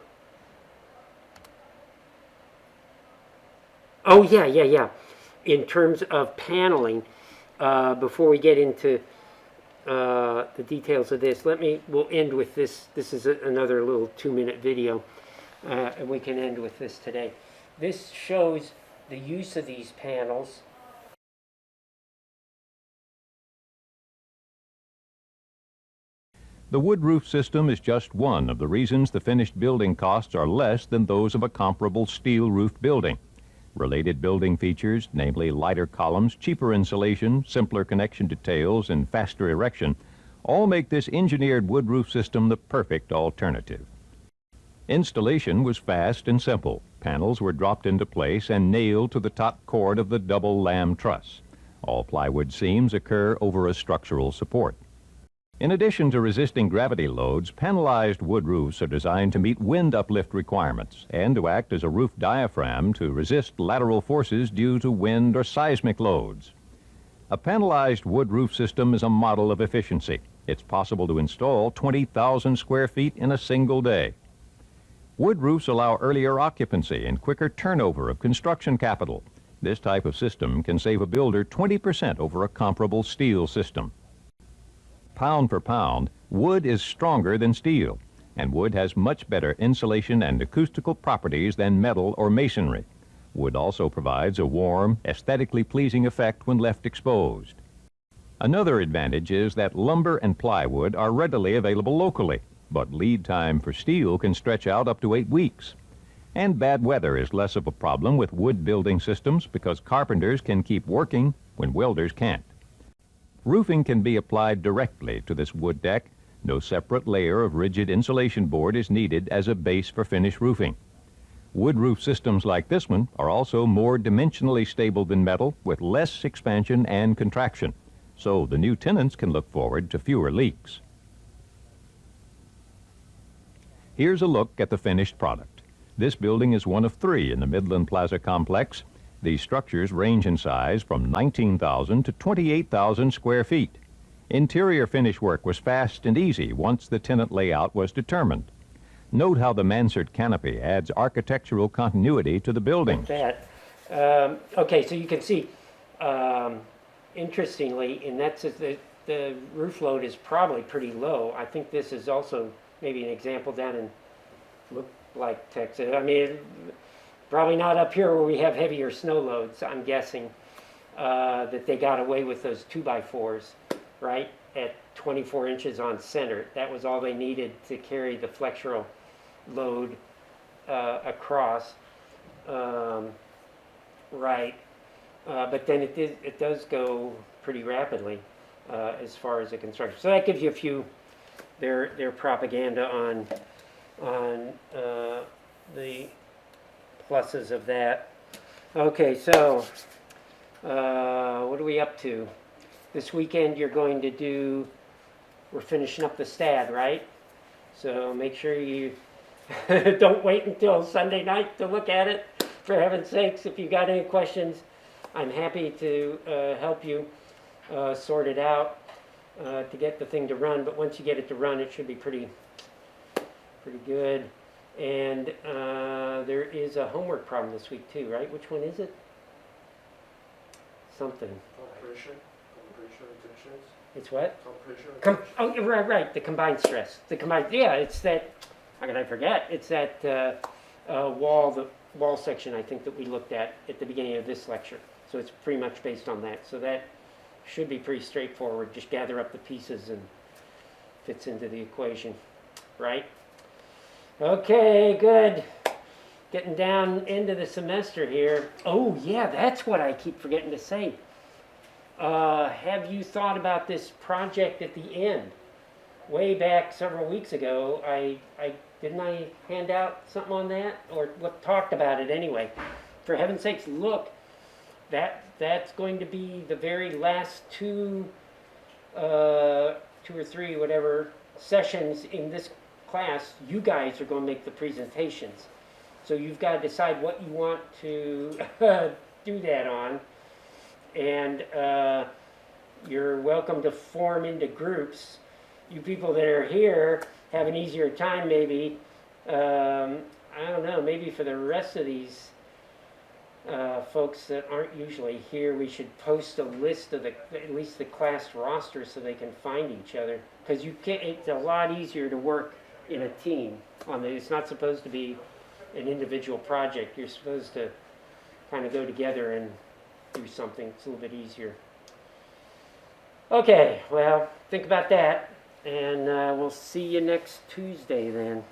Oh, yeah. In terms of paneling, before we get into the details of this, we'll end with this. This is another little 2-minute video, and we can end with this today. This shows the use of these panels. The wood roof system is just one of the reasons the finished building costs are less than those of a comparable steel-roofed building. Related building features, namely lighter columns, cheaper insulation, simpler connection details, and faster erection, all make this engineered wood roof system the perfect alternative. Installation was fast and simple. Panels were dropped into place and nailed to the top chord of the double lam truss. All plywood seams occur over a structural support. In addition to resisting gravity loads, panelized wood roofs are designed to meet wind uplift requirements and to act as a roof diaphragm to resist lateral forces due to wind or seismic loads. A panelized wood roof system is a model of efficiency. It's possible to install 20,000 square feet in a single day. Wood roofs allow earlier occupancy and quicker turnover of construction capital. This type of system can save a builder 20% over a comparable steel system. Pound for pound, wood is stronger than steel, and wood has much better insulation and acoustical properties than metal or masonry. Wood also provides a warm, aesthetically pleasing effect when left exposed. Another advantage is that lumber and plywood are readily available locally, but lead time for steel can stretch out up to 8 weeks. And bad weather is less of a problem with wood building systems because carpenters can keep working when welders can't. Roofing can be applied directly to this wood deck. No separate layer of rigid insulation board is needed as a base for finish roofing. Wood roof systems like this one are also more dimensionally stable than metal with less expansion and contraction, so the new tenants can look forward to fewer leaks. Here's a look at the finished product. This building is one of 3 in the Midland Plaza complex. These structures range in size from 19,000 to 28,000 square feet. Interior finish work was fast and easy once the tenant layout was determined. Note how the mansard canopy adds architectural continuity to the building. Okay, so you can see, interestingly, and that's the roof load is probably pretty low. I think this is also maybe an example down in look like Texas. I mean, Probably not up here where we have heavier snow loads, I'm guessing, that they got away with those 2x4s, right? At 24 inches on center. That was all they needed to carry the flexural load across. Right. But then it does go pretty rapidly as far as the construction. So that gives you a few, their propaganda on the pluses of that. Okay, so what are we up to? This weekend you're going to do, we're finishing up the STAD, right? So make sure you don't wait until Sunday night to look at it. For heaven's sakes, if you got any questions, I'm happy to help you sort it out to get the thing to run. But once you get it to run, it should be pretty good. And there is a homework problem this week too, right? Which one is it? Something. Compression tensions. It's what? Compression. Oh, right. The combined stress. Yeah, it's that. How could I forget? It's that wall section I think that we looked at the beginning of this lecture. So it's pretty much based on that. So that should be pretty straightforward. Just gather up the pieces and fits into the equation, right? Okay, good. Getting down into the semester here. Oh yeah, that's what I keep forgetting to say. Have you thought about this project at the end? Way back several weeks ago, didn't I hand out something on that, or what talked about it anyway? For heaven's sakes, look, that's going to be the very last two or three, whatever, sessions in this class. You guys are going to make the presentations, so you've got to decide what you want to do that on, and you're welcome to form into groups. You people that are here have an easier time maybe. I don't know, maybe for the rest of these folks that aren't usually here, we should post a list of at least the class roster so they can find each other. Because it's a lot easier to work in a team. It's not supposed to be an individual project. You're supposed to kind of go together and do something. It's a little bit easier. Okay, well, think about that. And we'll see you next Tuesday then.